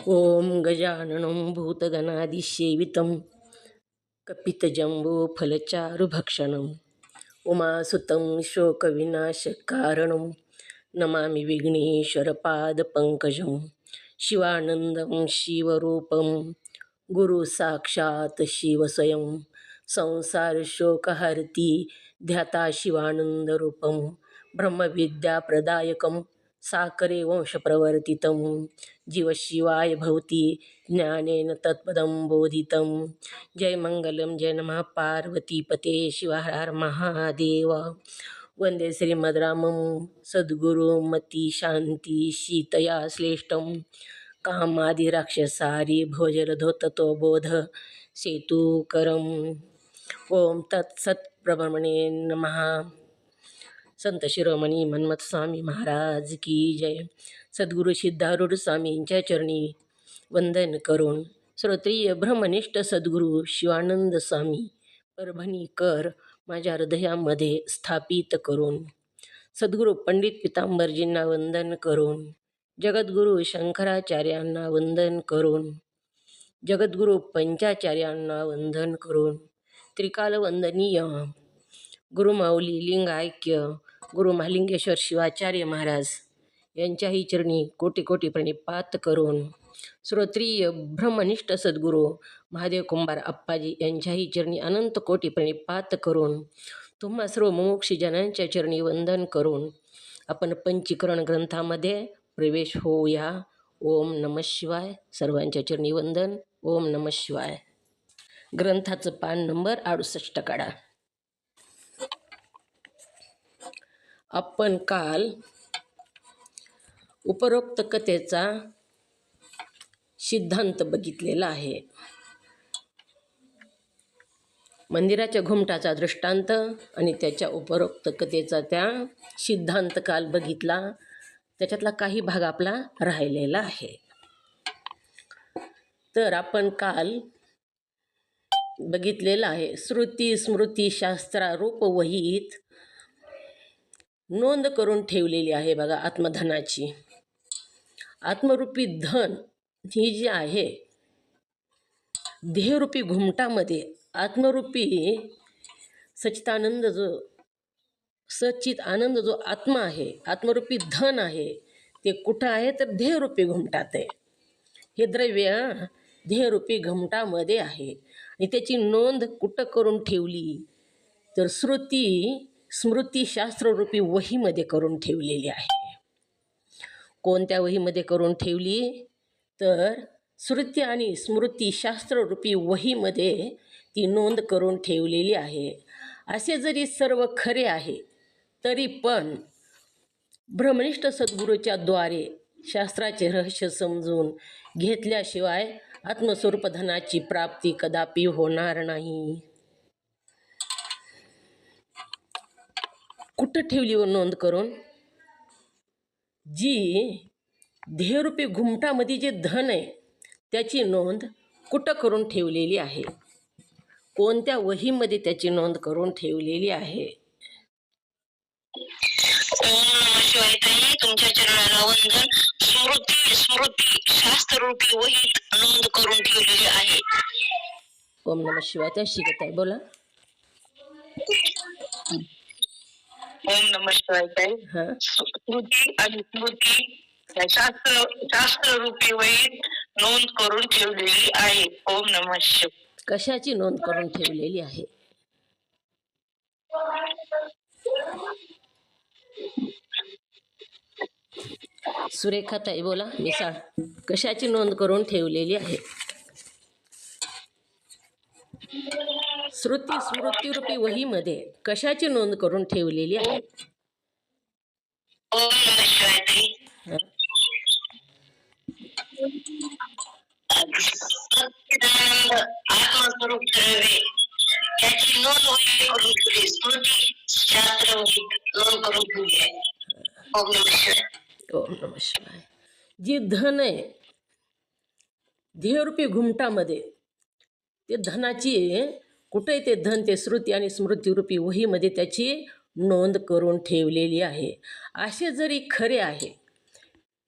ओम गजाननं भूतगणादिसेवितं कपितजम्बूफलचारुभक्षणं उमासुतं शोकविनाशकारणं नमामि विघ्नेश्वरपादपङ्कजं शिवानन्दं शिवरूपं गुरुसाक्षात् शिवस्वयं संसारशोकहर्ती ध्याता शिवानन्दरूपं ब्रह्मविद्याप्रदायकं साकरे वंशप्रवर्तितं जीवशिवाय भवति ज्ञानेन तत्पदं बोधितं। जय मंगलम जय नमः पार्वतीपते शिवहर महादेव। वंदे श्रीमद्रामं सद्गुरुमती शांती शीतया श्रेष्ठं कामादिराक्षसारी भोजरधो ततो बोध सेतुकरम्। ओम तत्सत् ब्रह्मणे नमः। संत शिरोमणी मन्मथ स्वामी महाराज की जय। सद्गुरु सिद्धारूढ स्वामींच्या चरणी वंदन करून श्रोत्रिय ब्रह्मनिष्ठ सद्गुरू शिवानंद स्वामी परभणीकर माझ्या हृदयामध्ये स्थापित करून सद्गुरू पंडित पितांबरजींना वंदन करून जगद्गुरू शंकराचार्यांना वंदन करून जगद्गुरू पंचाचार्यांना वंदन करून त्रिकाल वंदनीय गुरुमाऊली लिंगायक्य गुरु महालिंगेश्वर शिवाचार्य महाराज यांच्याही चरणी कोटी कोटी प्रणिपात करून श्रोत्रिय ब्रह्मनिष्ठ सद्गुरू महादेव कुंभार अप्पाजी यांच्याही चरणी अनंत कोटी प्रणिपात करून तुम्हा सर्व मुमुक्षी जनांच्या चरणी वंदन करून आपण पंचीकरण ग्रंथामध्ये प्रवेश होऊया। ओम नमः शिवाय। सर्वांच्या चरणी वंदन। ओम नमः शिवाय। ग्रंथाचं पान नंबर 68 काढा। आपण काल उपरोक्त कथेचा सिद्धांत बघितलेला आहे। मंदिराच्या घुमटाचा दृष्टांत आणि त्याच्या उपरोक्त कथेचा त्या सिद्धांत काल बघितला। त्याच्यातला काही भाग आपला राहिलेला आहे। तर आपण काल बघितलेला आहे श्रुती स्मृती शास्त्रारूप वहीत नोंद करून ठेवलेली आहे बघा आत्मधनाची। आत्मरूपी धन ही जी आहे देहरूपी घुमटामध्ये आत्मरूपी सच्चिदानंद सच्चित आनंद जो आत्मा आहे आत्मरूपी धन आहे ते कुठं आहे तर देहरूपी घुमटात आहे। हे द्रव्य देहरूपी घुमटामध्ये आहे आणि त्याची नोंद कुठं करून ठेवली तर श्रुती स्मृती शास्त्ररूपी वहीमध्ये करून ठेवलेली आहे। कोणत्या वहीमध्ये करून ठेवली तर श्रुती आणि स्मृती शास्त्ररूपी वहीमध्ये ती नोंद करून ठेवलेली आहे। असे जरी सर्व खरे आहे तरी पण ब्रह्मनिष्ठ सद्गुरूच्या द्वारे शास्त्राचे रहस्य समजून घेतल्याशिवाय आत्मस्वरूप धनाची प्राप्ती कदापि होणार नाही। कुठं ठेवली व नोंद करून जी देहरूपी घुमटामध्ये जे धन आहे त्याची नोंद कुठं करून ठेवलेली आहे कोणत्या वहीमध्ये त्याची नोंद करून ठेवलेली आहे। तुमच्या चरणाला वंदन। स्मृती शास्त्ररूपी वहीत नोंद करून ठेवलेली आहे। ओम नमः शिवाय। त्या शिकत आहे बोला। ओम नमः शिवाय। स्मृती आणि स्मृती शास्त्ररूपी वहीत नोंद करून ठेवलेली आहे। ओम नमः शिवाय। कशाची नोंद करून ठेवलेली आहे? सुरेखाताई बोला। मिसाळ कशाची नोंद करून ठेवलेली आहे? श्रुती स्मृती रूपी वहीमध्ये कशाची नोंद करून ठेवलेली आहे? ओम नमः शिवाय। आत्मस्वरूप द्रव्ये त्याची नोंद वही करून ठेवली। स्मृती शास्त्र नोंद करून ठेवली आहे। ओम नमः शिवाय। ओम नमः शिवाय। जी धन आहे देहरूपी घुमटामध्ये ते धनाची कुठे ते धन ते श्रुती आणि स्मृतीरूपी वहीमध्ये त्याची नोंद करून ठेवलेली आहे। असे जरी खरे आहे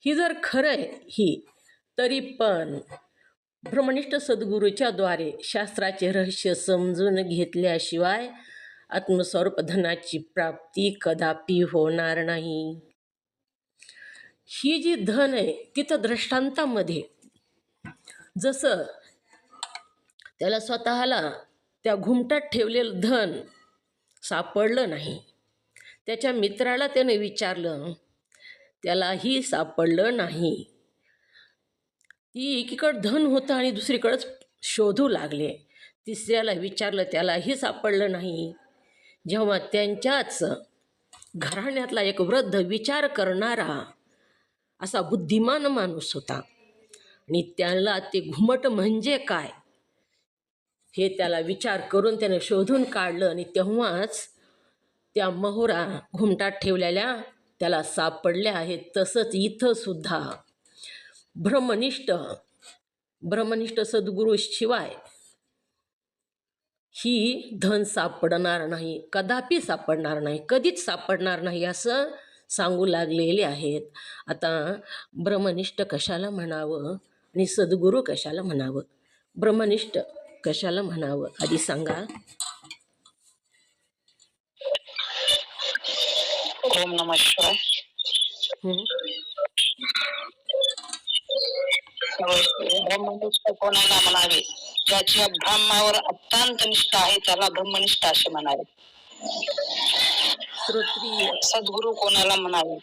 ही जर खरं आहे ही तरी पण ब्रह्मनिष्ठ सद्गुरूच्या द्वारे शास्त्राचे रहस्य समजून घेतल्याशिवाय आत्मस्वरूप धनाची प्राप्ती कदापि होणार नाही. ही जी धन आहे तिथं दृष्टांतामध्ये जसं त्याला स्वतःला त्या घुमटात ठेवलेलं धन सापडलं नाही, त्याच्या मित्राला त्याने विचारलं, त्यालाही सापडलं नाही. ती एकीकडं धन होतं आणि दुसरीकडंच शोधू लागले. तिसऱ्याला विचारलं, त्यालाही सापडलं नाही. जेव्हा त्यांच्याच घराण्यातला एक वृद्ध विचार करणारा असा बुद्धिमान माणूस होता आणि त्याला ते घुमट म्हणजे काय हे त्याला विचार करून त्याने शोधून काढलं आणि तेव्हाच त्या मोहरा घुमटात ठेवलेल्या त्याला सापडल्या आहेत. तसंच इथं सुद्धा ब्रह्मनिष्ठ सद्गुरूशिवाय ही धन सापडणार नाही, कदापि सापडणार नाही, कधीच सापडणार नाही असं सांगू लागलेले आहेत. आता ब्रह्मनिष्ठ कशाला म्हणावं आणि सद्गुरू कशाला म्हणावं? ब्रह्मनिष्ठ कशाला म्हणावं आधी सांगा. ओम नमः शिवाय. ब्रह्मनिष्ठ कोणाला म्हणावे? ज्याच्या ब्रह्मावर अत्यंत निष्ठा आहे त्याला ब्रह्मनिष्ठ असे म्हणावे. श्रोत्रिय सद्गुरू कोणाला म्हणावे?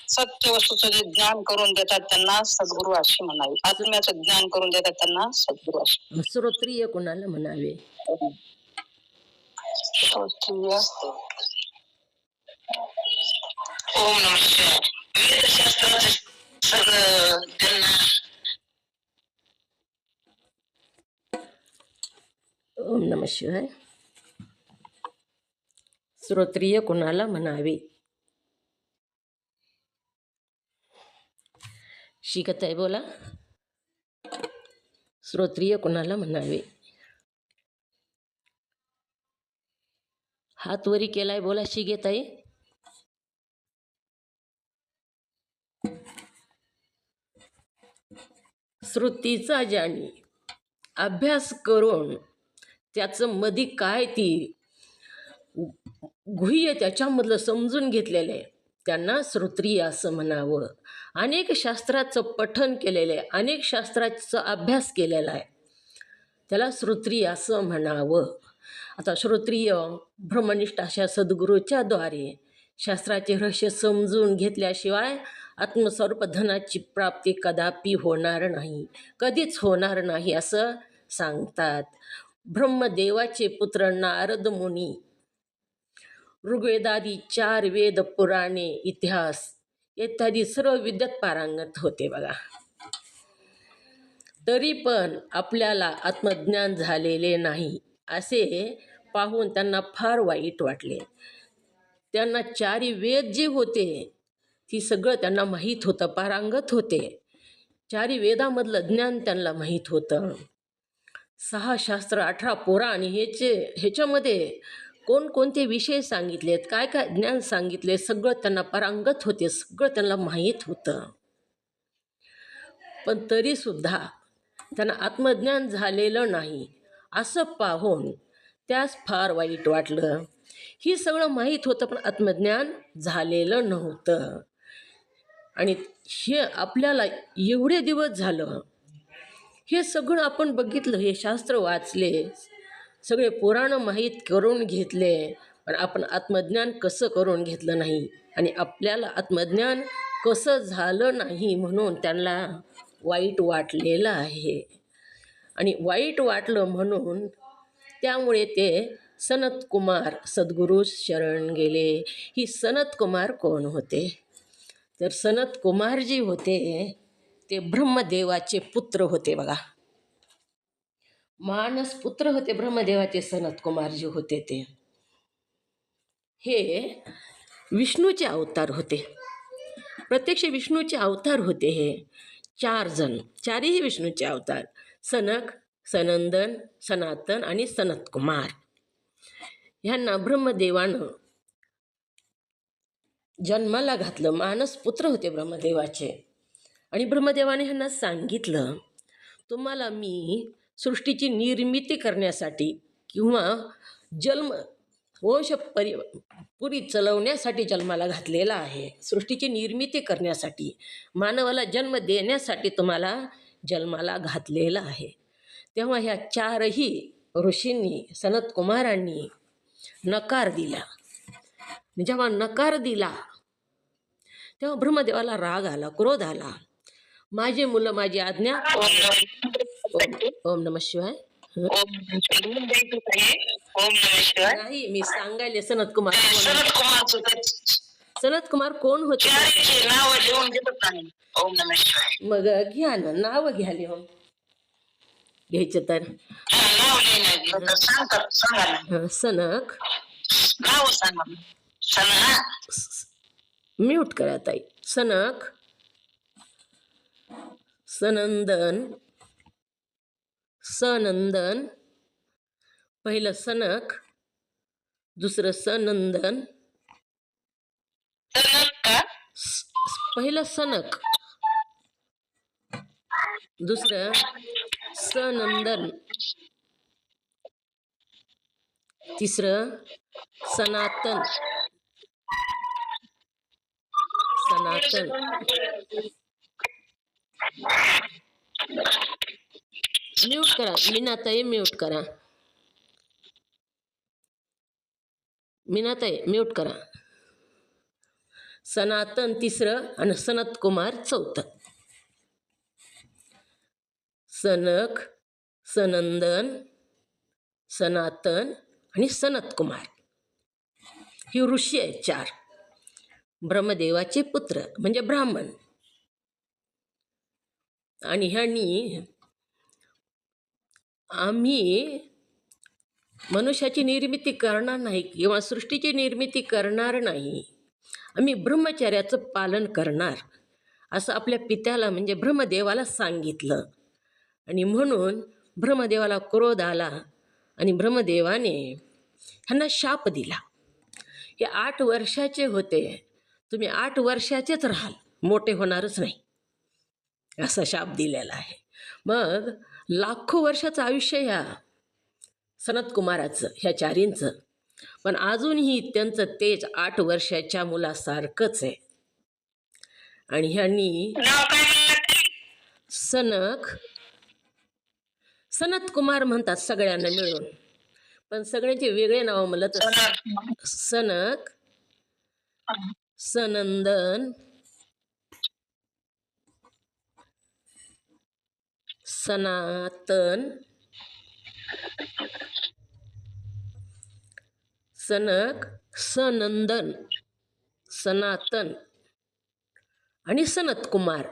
सत्य वस्तूचं जे ज्ञान करून देतात त्यांना सद्गुरू असे म्हणावे. आत्म्याचं ज्ञान करून देतात त्यांना सद्गुरू असे. श्रोत्रिय कोणाला म्हणावे? श्रोत्रिय ओम नमः शिवाय. वेदशास्त्राचं सगळं त्यांना ओम नमः शिवाय. श्रोत्रिय कोणाला म्हणावे? शिकत आहे बोला. श्रोत्रिय कोणाला म्हणावे? हात वरी केलाय बोला. शिकत आहे. श्रुतीचा ज्याने अभ्यास करून त्याचं मध्ये काय ती गुह्य त्याच्यामधलं समजून घेतलेलं आहे त्यांना श्रोत्रिय असं म्हणावं. अनेक शास्त्राचं पठन केलेलं आहे, अनेक शास्त्राचा अभ्यास केलेला आहे, त्याला श्रोत्रिय असं म्हणावं. आता श्रोत्रिय ब्रह्मनिष्ठ अशा सद्गुरूच्या द्वारे शास्त्राचे रहस्य समजून घेतल्याशिवाय आत्मस्वरूप धनाची प्राप्ती कदापि होणार नाही, कधीच होणार नाही असं सांगतात. ब्रह्मदेवाचे पुत्र नारद मुनी ऋग्वेदादी 4 वेद, पुराणे, इतिहास इत्यादी सर्व विद्यात पारंगत होते बघा. तरी पण आपल्याला आत्मज्ञान झालेले नाही असे पाहून त्यांना फार वाईट वाटले. त्यांना 4 वेद जे होते ती सगळं त्यांना माहीत होतं, पारंगत होते. 4 वेदामधलं ज्ञान त्यांना माहीत होतं. 6 शास्त्र, 18 पुराण ह्याच्यामध्ये कोणकोणते विषय सांगितलेत, काय काय ज्ञान सांगितले, सगळं त्यांना पारंगत होते, सगळं त्यांना माहीत होतं. पण तरीसुद्धा त्यांना आत्मज्ञान झालेलं नाही असं पाहून त्यास फार वाईट वाटलं. ही सगळं माहीत होतं पण आत्मज्ञान झालेलं नव्हतं. आणि हे आपल्याला एवढे दिवस झालं, हे सगळं आपण बघितलं, हे शास्त्र वाचले, सगळे पुराण माहीत करून घेतले, पण आपण आत्मज्ञान कसं करून घेतलं नाही आणि आपल्याला आत्मज्ञान कसं झालं नाही म्हणून त्यांना वाईट वाटलेलं आहे. आणि वाईट वाटलं म्हणून त्यामुळे ते सनत कुमार सद्गुरू शरण गेले. ही सनत कुमार कोण होते? तर सनत कुमार जी होते ते ब्रह्मदेवाचे पुत्र होते बघा. मानस पुत्र होते ब्रह्मदेवाचे सनत कुमार जे होते ते. हे विष्णूचे अवतार होते, प्रत्यक्ष विष्णूचे अवतार होते. हे 4 जण, 4ही विष्णूचे अवतार, सनक, सनंदन, सनातन आणि सनत कुमार. ह्यांना ब्रह्मदेवानं जन्माला घातलं. मानस पुत्र होते ब्रह्मदेवाचे. आणि ब्रह्मदेवाने ह्यांना सांगितलं, तुम्हाला मी सृष्टीची निर्मिती करण्यासाठी किंवा जन्म वंश पुरी चलवण्यासाठी जन्माला घातलेला आहे. सृष्टीची निर्मिती करण्यासाठी, मानवाला जन्म देण्यासाठी तुम्हाला जन्माला घातलेला आहे. तेव्हा ह्या चारही ऋषींनी, सनत कुमारांनी नकार दिला. जेव्हा नकार दिला तेव्हा ब्रह्मदेवाला राग आला, क्रोध आला. माझे मुलं माझी आज्ञा. ओम नमः शिवाय. नाही, मी सांगायले सनत कुमार. सनत कुमार कोण होते? मग घ्या ना, नाव घ्या लिहून. घ्यायचं तर सनक. म्यूट करा ताई. सनक, सनंदन, सनंदन. पहिलं सनक, दुसरं सनंदन. पहिलं सनक, दुसरं सनंदन, तिसरं सनातन. सनातन. म्यूट करा मीनाताई, म्यूट करा मीनाताई, म्यूट करा. सनातन तिसरं आणि सनत कुमार चौथं. सनक, सनंदन, सनातन आणि सनत कुमार ही ऋषी आहेत चार. ब्रह्मदेवाचे पुत्र म्हणजे ब्राह्मण. आणि ह्यांनी आम्ही मनुष्याची निर्मिती करणार नाही किंवा सृष्टीची निर्मिती करणार नाही, आम्ही ब्रह्मचर्याचं पालन करणार असं आपल्या पित्याला म्हणजे ब्रह्मदेवाला सांगितलं. आणि म्हणून ब्रह्मदेवाला क्रोध आला आणि ब्रह्मदेवाने ह्यांना शाप दिला. हे 8 वर्षाचे होते, तुम्ही 8 वर्षाचेच राहाल, मोठे होणारच नाही, असा शाप दिलेला आहे. मग लाखो वर्षाचं आयुष्य ह्या सनत कुमाराचं, ह्या चारींचं. पण अजूनही त्यांचं तेज 8 वर्षाच्या मुलासारखंच आहे. आणि ह्यांनी सनक, सनत कुमार म्हणतात सगळ्यांना मिळून, पण सगळ्यांचे वेगळे नाव म्हणलं तर सनक, सनंदन, सनातन, सनक, सनंदन, सनातन आणि सनत कुमार.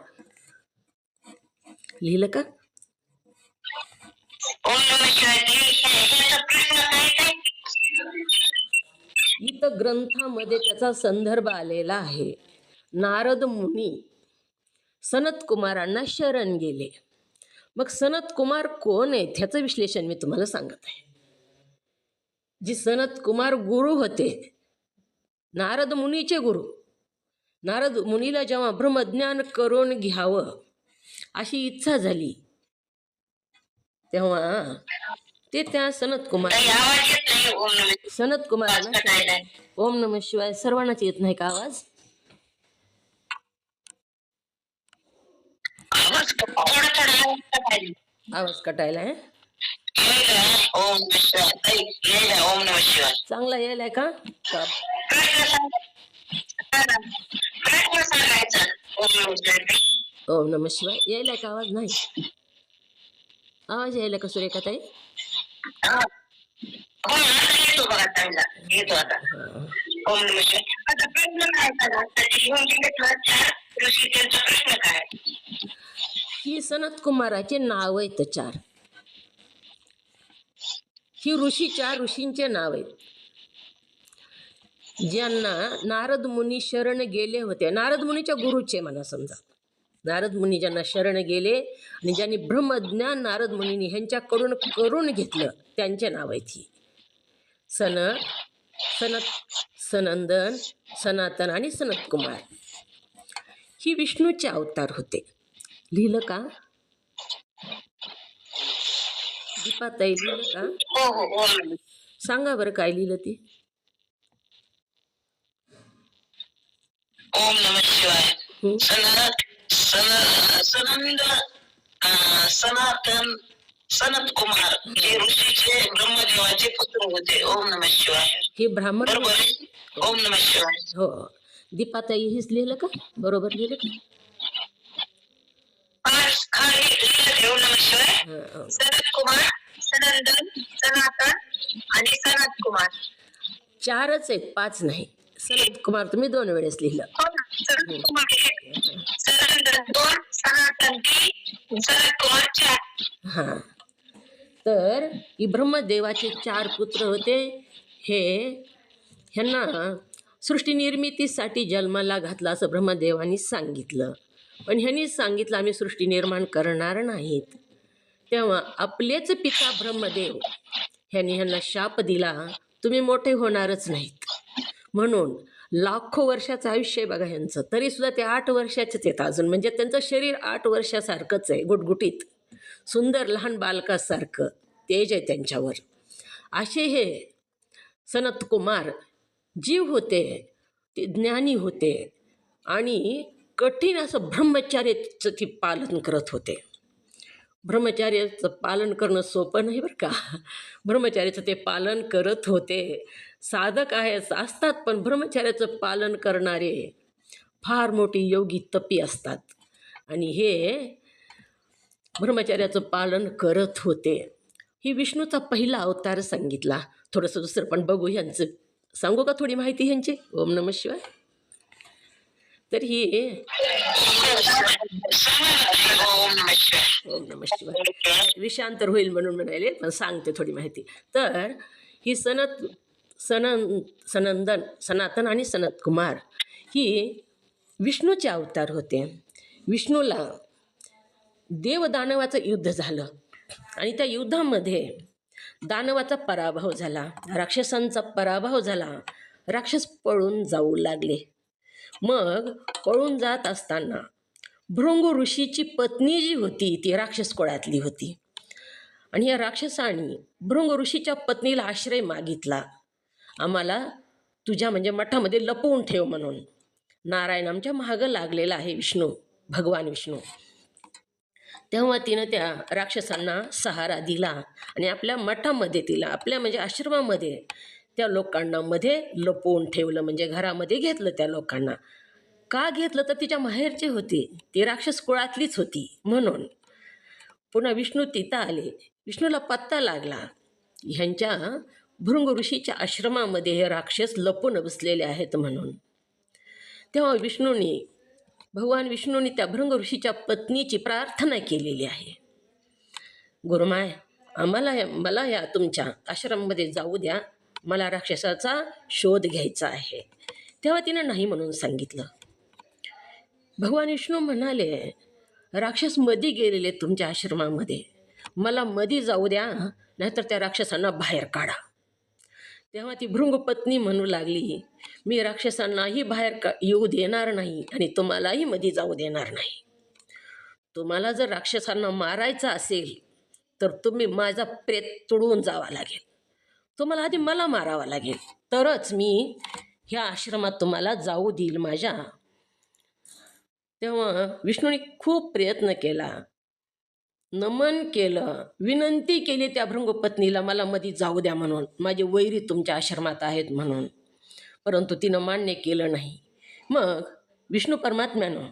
लिहिलं का? इथं ग्रंथामध्ये त्याचा संदर्भ आलेला आहे. नारद मुनी सनत कुमारांना शरण गेले. मग सनत कुमार कोण आहेत ह्याचं विश्लेषण मी तुम्हाला सांगत आहे. जी सनत कुमार गुरु होते, नारद मुनीचे गुरु. नारद मुनीला जेव्हा ब्रह्मज्ञान करून घ्यावं अशी इच्छा झाली तेव्हा ते त्या सनत कुमारांना. ओम नमः शिवाय. सर्वांनाच येत नाही का आवाज? आवाज कटायला आहे. चांगला यायलाय का? ओम नमः शिवाय. यायलाय का आवाज? नाही आवाज यायला का सुरेखाताई? ही सनत कुमाराचे नाव आहेत 4. ही ऋषी 4 ऋषींचे नाव आहेत ज्यांना नारद मुनी शरण गेले होते. नारद मुनीच्या गुरुचे म्हणा समजा. नारद मुनी ज्यांना शरण गेले आणि ज्यांनी ब्रह्मज्ञान नारद मुनींनी ह्यांच्याकडून करून घेतलं त्यांचे नाव आहेत ही. सनक, सनंदन, सनातन आणि सनतकुमार ही विष्णूचे अवतार होते. लिहिलं का दीपाताई, लिहिलं का? हो हो ओम सांगा बरं काय लिहिलं ते. ओम नमः शिवाय. हं? सनंद सनातन सनत कुमार हे ऋषीचे ब्रह्मदेवाचे पुत्र होते. ओम नमः शिवाय. हे ब्राह्मण बरोबर आहे? ओम नमः शिवाय. हो. दीपाताई हेच लिहिलं का? बरोबर लिहिलं का? ओम नमः शिवाय. हं. सनत कुमार, सनंदन, सनातन आणि सनत कुमार. 4च आहेत, 5 नाही. सनतकुमार तुम्ही 2 वेळेस लिहिलं. हो ना, सनत कुमार 1, सनंदन 2, सनातन 3, सनत कुमार 4. हां. तर ही ब्रह्मदेवाचे 4 पुत्र होते. हे ह्यांना सृष्टी निर्मितीसाठी जन्माला घातलं असं ब्रह्मदेवानी सांगितलं. पण ह्यांनी सांगितलं आम्ही सृष्टी निर्माण करणार नाहीत. तेव्हा आपलेच पिता ब्रह्मदेव ह्यांनी ह्यांना शाप दिला, तुम्ही मोठे होणारच नाहीत. म्हणून लाखो वर्षाचं आयुष्य आहे बघा ह्यांचं, तरीसुद्धा ते 8 वर्षाचेच आहेत अजून. म्हणजे त्यांचं शरीर 8 वर्षासारखंच आहे, गुटगुटीत सुंदर लहान बालकासारखं तेज आहे त्यांच्यावर. असे हे सनतकुमार जीव होते, ते ज्ञानी होते आणि कठीण असं ब्रह्मचार्याचं ते पालन करत होते. ब्रह्मचार्याचं पालन करणं सोपं नाही बरं का. ब्रह्मचार्याचं ते पालन करत होते. साधक आहेत असतात, पण ब्रह्मचार्याचं पालन करणारे फार मोठी योगी तपी असतात. आणि हे ब्रह्मचार्याचं पालन करत होते. ही विष्णूचा पहिला अवतार सांगितला. थोडंसं दुसरं पण बघू ह्यांचं. सांगू का थोडी माहिती ह्यांची? ओम नमः शिवाय. तर ही ओम नमः शिवाय. ओम नमः शिवाय विषांतर होईल म्हणून म्हणाले, पण सांगते थोडी माहिती. तर ही सनंदन, सनातन आणि सनतकुमार ही विष्णूचे अवतार होते. विष्णूला देवदानवाचं युद्ध झालं आणि त्या युद्धामध्ये दानवाचा पराभव झाला, राक्षसांचा पराभव झाला. राक्षस पळून जाऊ लागले. मग पळून जात असताना भृंगू ऋषीची पत्नी जी होती ती राक्षस कुळातली होती. आणि या राक्षसाने भृंग ऋषीच्या पत्नीला आश्रय मागितला, आम्हाला तुझ्या म्हणजे मठामध्ये लपवून ठेव म्हणून. नारायण आमच्या मागं लागलेला आहे विष्णू, भगवान विष्णू. तेव्हा तिनं त्या राक्षसांना सहारा दिला आणि आपल्या मठामध्ये तिला, आपल्या म्हणजे आश्रमामध्ये त्या लोकांना मध्ये लपवून ठेवलं, म्हणजे घरामध्ये घेतलं त्या लोकांना. का घेतलं तर तिच्या माहेरची होती, ती राक्षस कुळातलीच होती म्हणून. पुन्हा विष्णू तिथं आले. विष्णूला पत्ता लागला ह्यांच्या भृंग ऋषीच्या आश्रमामध्ये हे राक्षस लपून बसलेले आहेत म्हणून. तेव्हा भगवान विष्णूंनी त्या भृंग ऋषीच्या पत्नीची प्रार्थना केलेली आहे, गुरुमाय मला या तुमच्या आश्रमामध्ये जाऊ द्या, मला राक्षसाचा शोध घ्यायचा आहे. तेव्हा तिनं नाही म्हणून सांगितलं. भगवान विष्णू म्हणाले, राक्षस मधी गेलेले तुमच्या आश्रमामध्ये, मला मधी जाऊ द्या, नाहीतर त्या राक्षसांना बाहेर काढा. तेव्हा ती भृंगपत्नी म्हणू लागली, मी राक्षसांनाही बाहेर येऊ देणार नाही आणि तुम्हालाही मधी जाऊ देणार नाही. तुम्हाला जर राक्षसांना मारायचं असेल तर तुम्ही माझा प्रेत तुडवून जावा लागेल. तुम्हाला आधी मला मारावं लागेल, तरच मी ह्या आश्रमात तुम्हाला जाऊ देईल माझ्या. तेव्हा विष्णूने खूप प्रयत्न केला, नमन केलं, विनंती केली त्या भृंगपत्नीला, मला मध्ये जाऊ द्या म्हणून, माझे वैरी तुमच्या आश्रमात आहेत म्हणून. परंतु तिनं मान्य केलं नाही. मग विष्णू परमात्म्यानं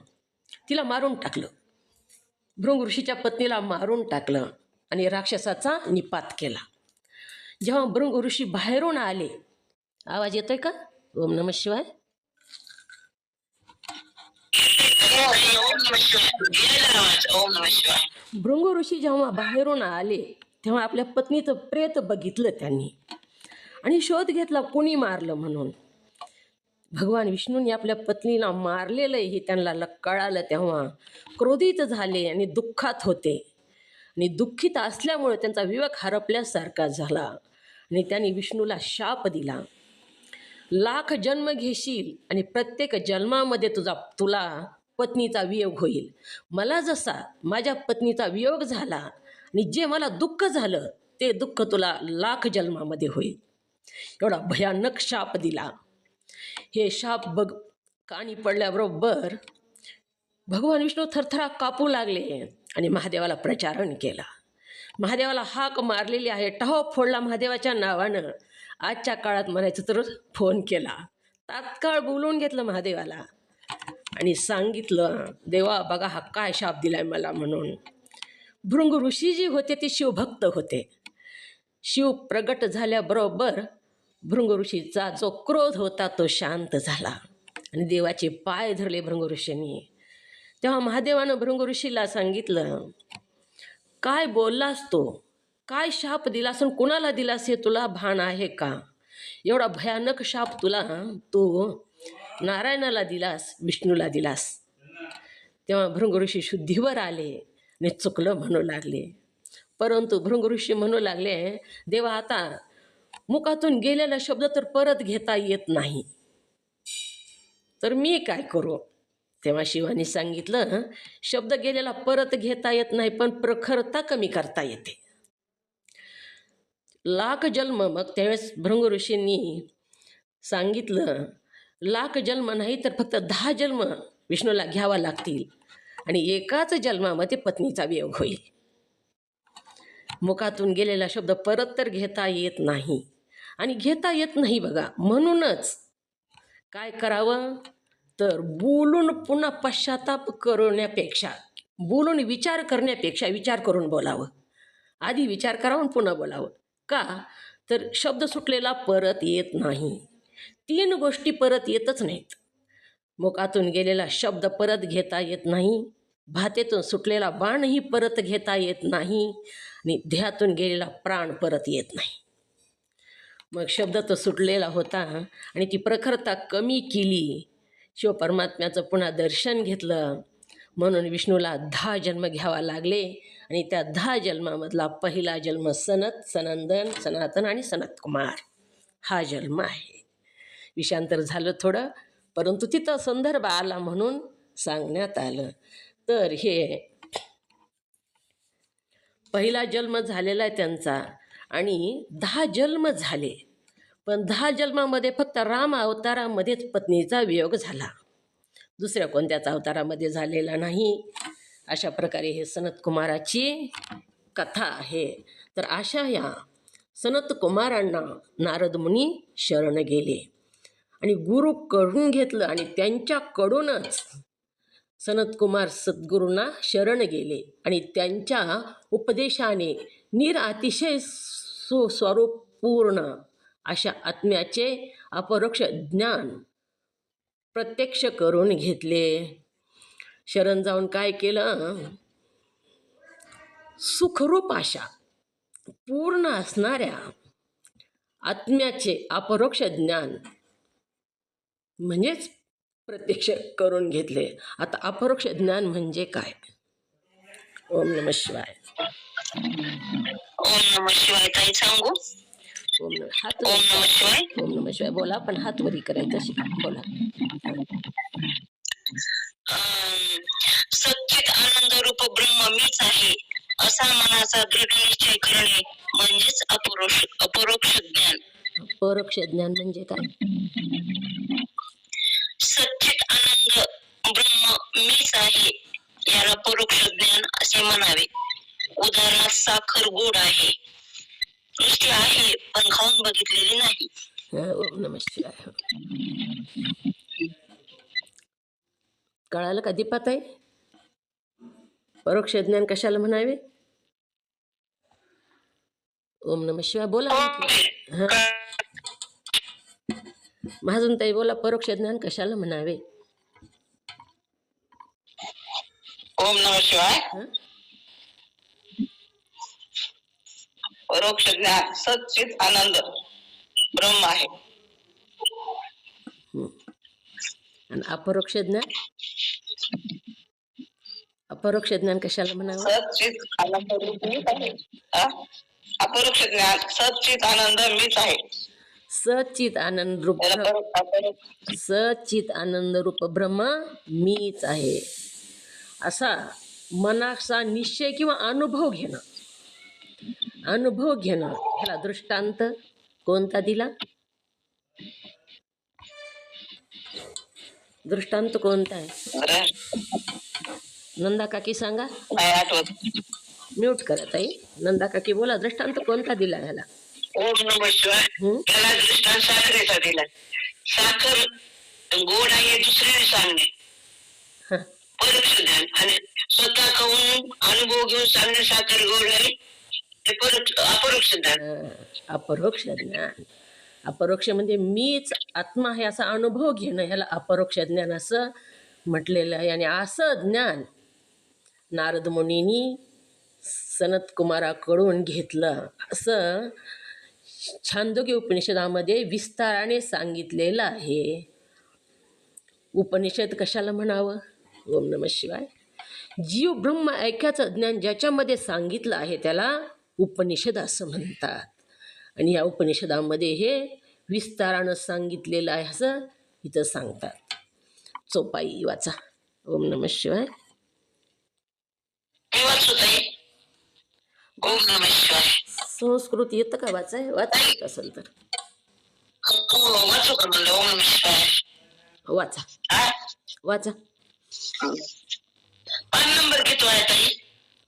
तिला मारून टाकलं, भृंग ऋषीच्या पत्नीला मारून टाकलं आणि राक्षसाचा निपात केला. जेव्हा भृंग ऋषी बाहेरून आले, आवाज येतोय का? ओम नमः शिवाय. भृंग ऋषी जेव्हा बाहेरून आले तेव्हा आपल्या पत्नीचं प्रेत बघितलं त्यांनी आणि शोध घेतला कोणी मारलं म्हणून. भगवान विष्णूंनी आपल्या पत्नीला मारलेलं हे त्यांना कळालं. तेव्हा क्रोधित झाले आणि दुःखात होते आणि दुःखित असल्यामुळे त्यांचा विवेक हरपल्यासारखा झाला आणि त्यांनी विष्णूला शाप दिला. लाख जन्म घेशील आणि प्रत्येक जन्मामध्ये तुला पत्नीचा वियोग होईल. मला जसा माझ्या पत्नीचा वियोग झाला आणि जे मला दुःख झालं ते दुःख तुला लाख जन्मामध्ये होईल. एवढा भयानक शाप दिला. हे शाप कानी पडल्याबरोबर भगवान विष्णू थरथरा कापू लागले आणि महादेवाला प्रचारण केला. महादेवाला हाक मारलेली आहे, टहो फोडला महादेवाच्या नावानं. आजच्या काळात म्हणायचं तर फोन केला, तात्काळ बोलवून घेतलं महादेवाला आणि सांगितलं, देवा बघा हा काय शाप दिलाय मला म्हणून. भृंग ऋषी जी होते ते शिवभक्त होते. शिव प्रगट झाल्याबरोबर भृंग ऋषीचा जो क्रोध होता तो शांत झाला आणि देवाचे पाय धरले भृंग ऋषींनी. तेव्हा महादेवानं भृंग ऋषीला सांगितलं, काय बोललास तो, काय शाप दिलास आणि कुणाला दिलास हे तुला भान आहे का? एवढा भयानक शाप तू नारायणाला दिलास, विष्णूला दिलास. तेव्हा भृंग ऋषी शुद्धीवर आले आणि चुकलं म्हणू लागले. परंतु भृंग ऋषी म्हणू लागले, देवा आता मुखातून गेलेला शब्द तर परत घेता येत नाही, तर मी काय करू? तेव्हा शिवानी सांगितलं, शब्द गेलेला परत घेता येत नाही पण प्रखरता कमी करता येते. लाख जन्म, मग त्यावेळेस भृंग ऋषींनी सांगितलं, लाख जन्म नाही तर फक्त 10 जन्म विष्णूला घ्यावा लागतील आणि एकाच जन्मामध्ये पत्नीचा वियोग होईल. मुखातून गेलेला शब्द परत तर घेता येत नाही आणि घेता येत नाही बघा. म्हणूनच काय करावं तर बोलून पुन्हा पश्चाताप करण्यापेक्षा, बोलून विचार करण्यापेक्षा विचार करून बोलावं. आधी विचार करावं पुन्हा बोलावं. का तर शब्द सुटलेला परत येत नाही. 3 गोष्टी परत येतच नाहीत. मुखातून गेलेला शब्द परत घेता येत नाही, भातेतून सुटलेला बाणही परत घेता येत नाही आणि देहातून गेलेला प्राण परत येत नाही. मग शब्द तर सुटलेला होता आणि ती प्रखरता कमी केली. शिव परमात्म्याचं पुन्हा दर्शन घेतलं म्हणून विष्णूला 10 जन्म घ्यावा लागले आणि त्या 10 जन्मामधला पहिला जन्म सनंदन, सनातन आणि सनत कुमार हा जन्म आहे. विषांतर झालं थोडं, परंतु तिथं संदर्भ आला म्हणून सांगण्यात आलं. तर हे पहिला जन्म झालेला आहे त्यांचा आणि 10 जन्म झाले, पण 10 जन्मामध्ये फक्त राम अवतारामध्येच पत्नीचा वियोग झाला, दुसऱ्या कोणत्याच अवतारामध्ये झालेला नाही. अशा प्रकारे हे सनत कुमाराची कथा आहे. तर अशा या सनत कुमारांना नारद मुनी शरण गेले आणि गुरु करून घेतलं आणि त्यांच्याकडूनच सनत कुमार सद्गुरूंना शरण गेले आणि त्यांच्या उपदेशाने अतिशय सुस्वरूपपूर्ण अशा आत्म्याचे अपरोक्ष ज्ञान प्रत्यक्ष करून घेतले. शरण जाऊन काय केलं, सुखरूप अशा पूर्ण असणाऱ्या आत्म्याचे अपरोक्ष ज्ञान म्हणजेच प्रत्यक्ष करून घेतले. आता अपरोक्ष ज्ञान म्हणजे काय? ओम नमः शिवाय. ओम नमः शिवाय. ताई सांगू? ओम हात ओम नमः शिवाय. ओम नमः शिवाय बोला, पण हात वरी करायचं शिका. बोला. सच्चित आनंद रूप ब्रह्म मीच आहे असा मनाचा दृढ निश्चय करणे म्हणजेच अपरोक्ष ज्ञान. अपरोक्ष ज्ञान म्हणजे काय? सच्चित आनंद ब्रह्म मीच आहे याला परोक्ष ज्ञान असे म्हणावे. उदाहरणात साखर गोड आहे, नुसती आहे पण खाऊन बघितलेली नाही. ओम नमः शिवाय. कळालं का दीपाताई? परोक्ष ज्ञान कशाला म्हणावे? ओम नमः शिवाय बोला. महाजन ताई बोला, परोक्ष ज्ञान कशाला म्हणावे? ओम नमः शिवाय. परोक्ष ज्ञान सच्चित आनंद ब्रह्म आहे. आणि अपरोक्ष ज्ञान? अपरोक्ष ज्ञान कशाला म्हणावं? सच्चित आनंद मीच आहे. अपरोक्ष ज्ञान सच्चित आनंद मीच आहे. सच्चित आनंद रूप त्याला परत अपरोक्ष सच्चित आनंद रूप ब्रह्म मीच आहे असा मनाचा निश्चय किंवा अनुभव घेणं ह्याला दृष्टांत कोणता दिला? दृष्टांत कोणता आहे? नंदा काकी सांगा. नाही आठवत. म्यूट करा ताई. नंदा काकी बोला, दृष्टांत कोणता दिला ह्याला? ओम नमः शिवाय. त्याला दृष्टांत साखरेचा दिला. साखर गोड आहे दुसऱ्याने सांगणे हं. परोक्ष ज्ञान, आणि स्वतः खाऊन अनुभव घेऊन सांगणे साखर गोड आहे ते अपरोक्ष ज्ञान. अपरोक्ष ज्ञान. अपरोक्ष म्हणजे मीच आत्मा आहे असा अनुभव घेणं, ह्याला अपरोक्ष ज्ञान असं म्हटलेलं आहे. आणि असं ज्ञान नारद मुनींनी सनत कुमाराकडून घेतलं असं छांदोग्य उपनिषदामध्ये विस्ताराने सांगितलेलं आहे. उपनिषद कशाला म्हणावं? ओम नमः शिवाय. जीव ब्रह्म ऐक्याचं ज्ञान ज्याच्यामध्ये सांगितलं आहे त्याला उपनिषद असं म्हणतात. आणि या उपनिषदामध्ये हे विस्तारानं सांगितलेलं आहे असं इथं सांगतात. चोपाई वाचा. ओम नमः शिवाय. तेव्हाच होत आहे. ओम नमः शिवाय. संस्कृत येतं का वाचाय? वाचा येत असेल तर वाचू का म्हणलं? ओम नमः शिवाय वाचा. वाचा. पान नंबर किती आहे ताई?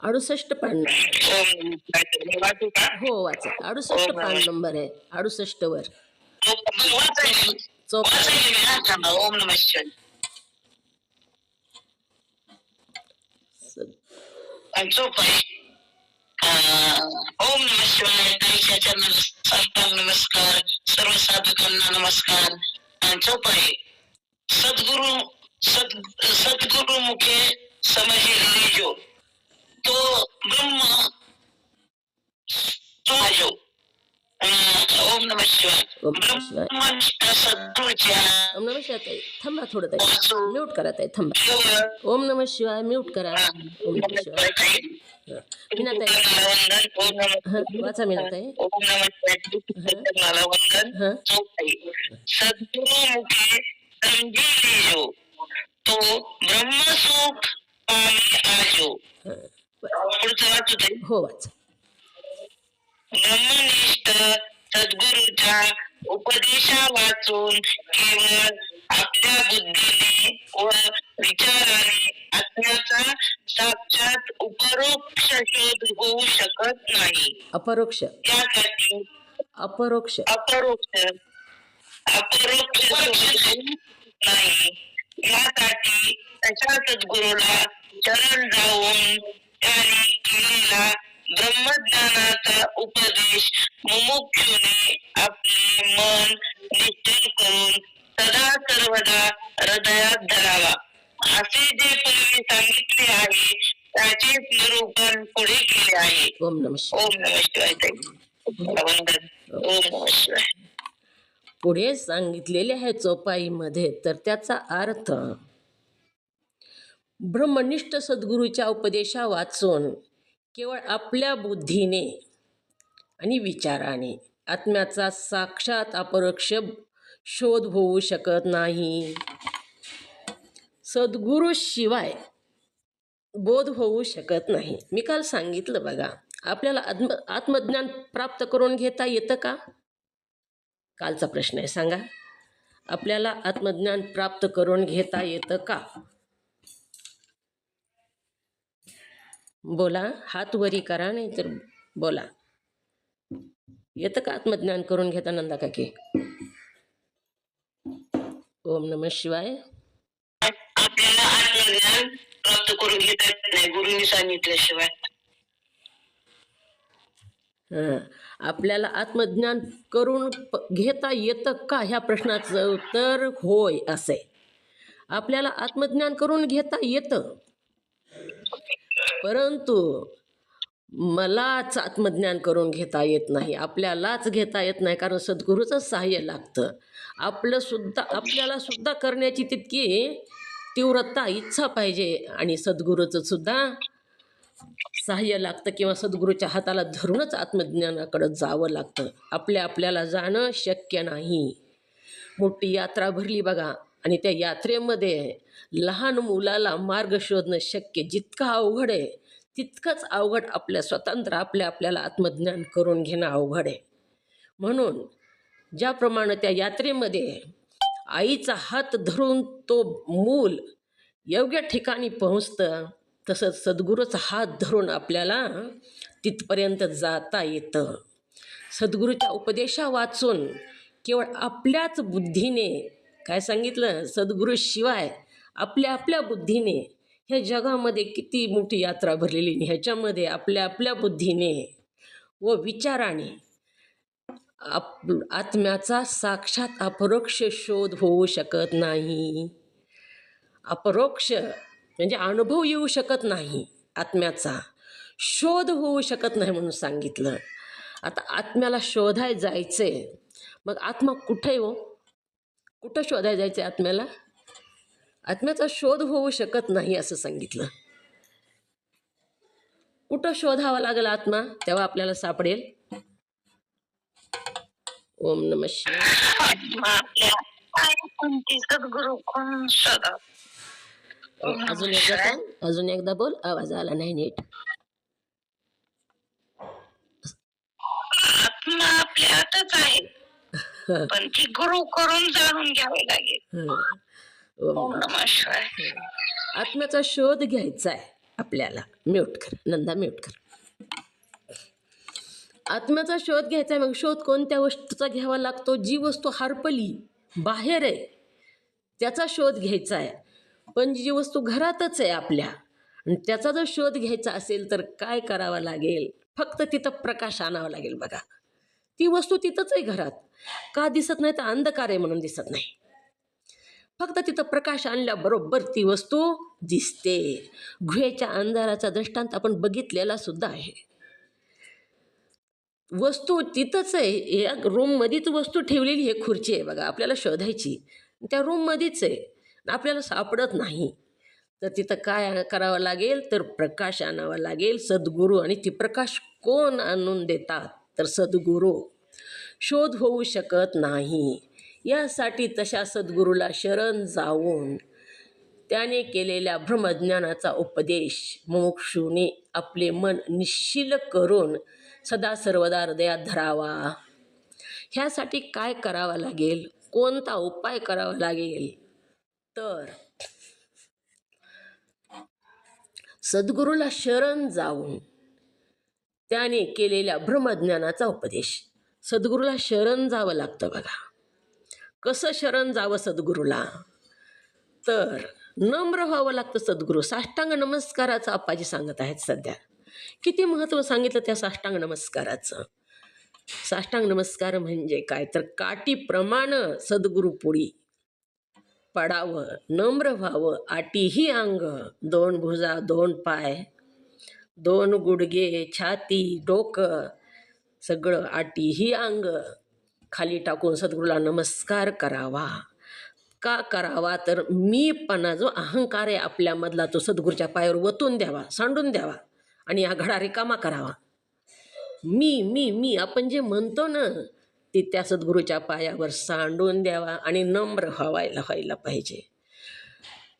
68 पान. वाचू का? हो वाचा. 68 पान नंबर आहे. 68 वर चोप. ओम नमः शिवाय. चोप आहे. ओम नमः शिवाय. ताईच्या चरणाला साष्टांग नमस्कार. सर्व साधकांना नमस्कार. चोप आहे. सद्गुरु मुखे समझिले जो तो ब्रह्म जो. ओम नमः शिवाय. ओम नमः शिवाय. ब्रह्मनिष्ठ सद्गुरूच्या ओम नमः शिवाय ताई थांबा थोडं ताई. म्यूट करा ताई थांबा. ओम नमः शिवाय म्यूट करा. ओम नमः शिवाय. मीनाताई वाचा मीनाताई. ओम नमः शिवाय. वंदन. सद्गुरु मुखे समझिले जो तो ब्रह्मसुख पामे आजो. पुढचं वाचू ताई. हो वाचा. ब्रह्मनिष्ठ सद्गुरूच्या उपदेशा वाचून केवळ आपल्या बुद्धीने व विचाराने आत्म्याचा साक्षात अपरोक्ष शोध होऊ शकत नाही. अपरोक्ष. यासाठी अपरोक्ष. अपरोक्ष नाही. यासाठी तशा सद्गुरूला चरण जाऊन त्याने केलेला ब्रह्मज्ञानाचा उपदेश मुमुक्षुने आपले मन निश्चल करून सदा सर्वदा हृदयात धरावा. असे जे पूर्वी सांगितले आहे त्याचे निरूपण पुढे केले आहे. ओम नमः शिवाय. ओम नमः शिवाय ताई. वंदन. ओम नमः शिवाय. पुढे सांगितलेले आहे चोपाईमध्ये, तर त्याचा अर्थ ब्रह्मनिष्ठ सद्गुरूच्या उपदेशा वाचून केवळ आपल्या बुद्धीने आणि विचाराने आत्म्याचा साक्षात अपरोक्ष शोध होऊ शकत नाही. सद्गुरूशिवाय बोध होऊ शकत नाही. मी काल सांगितलं बघा, आपल्याला आत्मज्ञान प्राप्त करून घेता येतं का? कालचा प्रश्न आहे, सांगा. आपल्याला आत्मज्ञान प्राप्त करून घेता येतं का? बोला, हात वरी करा, नाही तर बोला. येतं का आत्मज्ञान करून घेता नंदा काकी? ओम नमः शिवाय. आपल्याला आत्मज्ञान प्राप्त करून घेता येत नाही गुरुनी सांगितल्याशिवाय. आपल्याला आत्मज्ञान करून घेता येतं का ह्या प्रश्नाचं उत्तर होय असे. आपल्याला आत्मज्ञान करून घेता येतं, परंतु मलाच आत्मज्ञान करून घेता येत नाही, आपल्यालाच घेता येत नाही, कारण सद्गुरूचं सहाय्य लागतं. आपल्याला सुद्धा करण्याची तितकी तीव्रता इच्छा पाहिजे, आणि सद्गुरूचं सुद्धा सहाय्य लागतं किंवा सद्गुरूच्या हाताला धरूनच आत्मज्ञानाकडे जावं लागतं. आपल्याला जाणं शक्य नाही. मोठी यात्रा भरली बघा, आणि त्या यात्रेमध्ये लहान मुलाला मार्ग शोधणं शक्य जितकं अवघड आहे, तितकंच अवघड स्वतंत्र आपल्याला आत्मज्ञान करून घेणं अवघड आहे. म्हणून ज्याप्रमाणे त्या यात्रेमध्ये आईचा हात धरून तो मूल योग्य ठिकाणी पोहोचतं, तसंच सद्गुरूचा हात धरून आपल्याला तिथपर्यंत जाता येतं. सद्गुरूच्या उपदेशा वाचून केवळ आपल्याच बुद्धीने, काय सांगितलं, सद्गुरूशिवाय आपल्या बुद्धीने ह्या जगामध्ये किती मोठी यात्रा भरलेली, ह्याच्यामध्ये आपल्या बुद्धीने व विचाराने आत्म्याचा साक्षात अपरोक्ष शोध होऊ शकत नाही. अपरोक्ष म्हणजे अनुभव येऊ शकत नाही, आत्म्याचा शोध होऊ शकत नाही म्हणून सांगितलं. आता आत्म्याला शोधाय जायचंय, मग आत्मा कुठे हो? कुठं शोधाय जायचं आत्म्याला? आत्म्याचा शोध होऊ शकत नाही असं सांगितलं. कुठं शोधावा लागेल आत्मा, तेव्हा आपल्याला सापडेल. ओम नमः शिवाय. आत्मा आपल्या कोणती सद्गुरू कोण शोधा. अजून एकदा सांग, अजून एकदा बोल, आवाज आला नाही नीट. आत्मा आपल्या हातच आहे, पण ती गुरु करून जाणून घ्यावी लागेल. ओम नमः शिवाय. आत्म्याचा शोध घ्यायचा आहे आपल्याला. म्यूट कर नंदा, म्यूट कर. आत्म्याचा शोध घ्यायचा आहे. मग शोध कोणत्या वस्तूचा घ्यावा लागतो? जी वस्तू हरपली, बाहेर आहे, त्याचा शोध घ्यायचा आहे. पण जी वस्तू घरातच आहे आपल्या, आणि त्याचा जर शोध घ्यायचा असेल तर काय करावं लागेल? फक्त तिथं प्रकाश आणावा लागेल. बघा, ती वस्तू तिथंच आहे घरात. का दिसत नाही? तर अंधकार आहे म्हणून दिसत नाही. फक्त तिथं प्रकाश आणल्याबरोबर ती वस्तू दिसते. गुहेच्या अंधाराचा दृष्टांत आपण बघितलेला सुद्धा आहे. वस्तू तिथंच आहे. या रूममध्येच वस्तू ठेवलेली आहे. खुर्ची आहे बघा, आपल्याला शोधायची, त्या रूममध्येच आहे, आपल्याला सापडत नाही. तर तिथं काय करावं लागेल? तर प्रकाश आणावा लागेल, सद्गुरू. आणि ती प्रकाश कोण आणून देतात? तर सद्गुरू. शोध होऊ शकत नाही. यासाठी तशा सद्गुरूला शरण जाऊन त्याने केलेल्या ब्रह्मज्ञानाचा उपदेश मुमुक्षूने आपले मन निश्चल करून सदा सर्वदा हृदयात धरावा. ह्यासाठी काय करावं लागेल? कोणता उपाय करावा लागेल? तर सद्गुरूला शरण जाऊन त्याने केलेल्या ब्रह्मज्ञानाचा उपदेश. सद्गुरूला शरण जावं लागतं बघा. कसं शरण जावं सद्गुरूला? तर नम्र व्हावं लागतं सद्गुरू. साष्टांग नमस्काराचं आप्पाजी सांगत आहेत सध्या. किती महत्त्व सांगितलं त्या साष्टांग नमस्काराचं. साष्टांग नमस्कार म्हणजे काय? तर काठीप्रमाणे सद्गुरू पुढी पडावं, नम्र व्हावं, आठीही अंग, 2 भुजा, 2 पाय, 2 गुडघे, छाती, डोकं, सगळं आठीही अंग खाली टाकून सद्गुरूला नमस्कार करावा. का करावा? तर मीपणा जो अहंकार आहे आपल्यामधला, तो सद्गुरूच्या पायावर वतून द्यावा, सांडून द्यावा, आणि हा घडा रिकामा करावा. मी आपण जे म्हणतो ना, ते त्या सद्गुरूच्या पायावर सांडून द्यावा आणि नम्र व्हायला पाहिजे.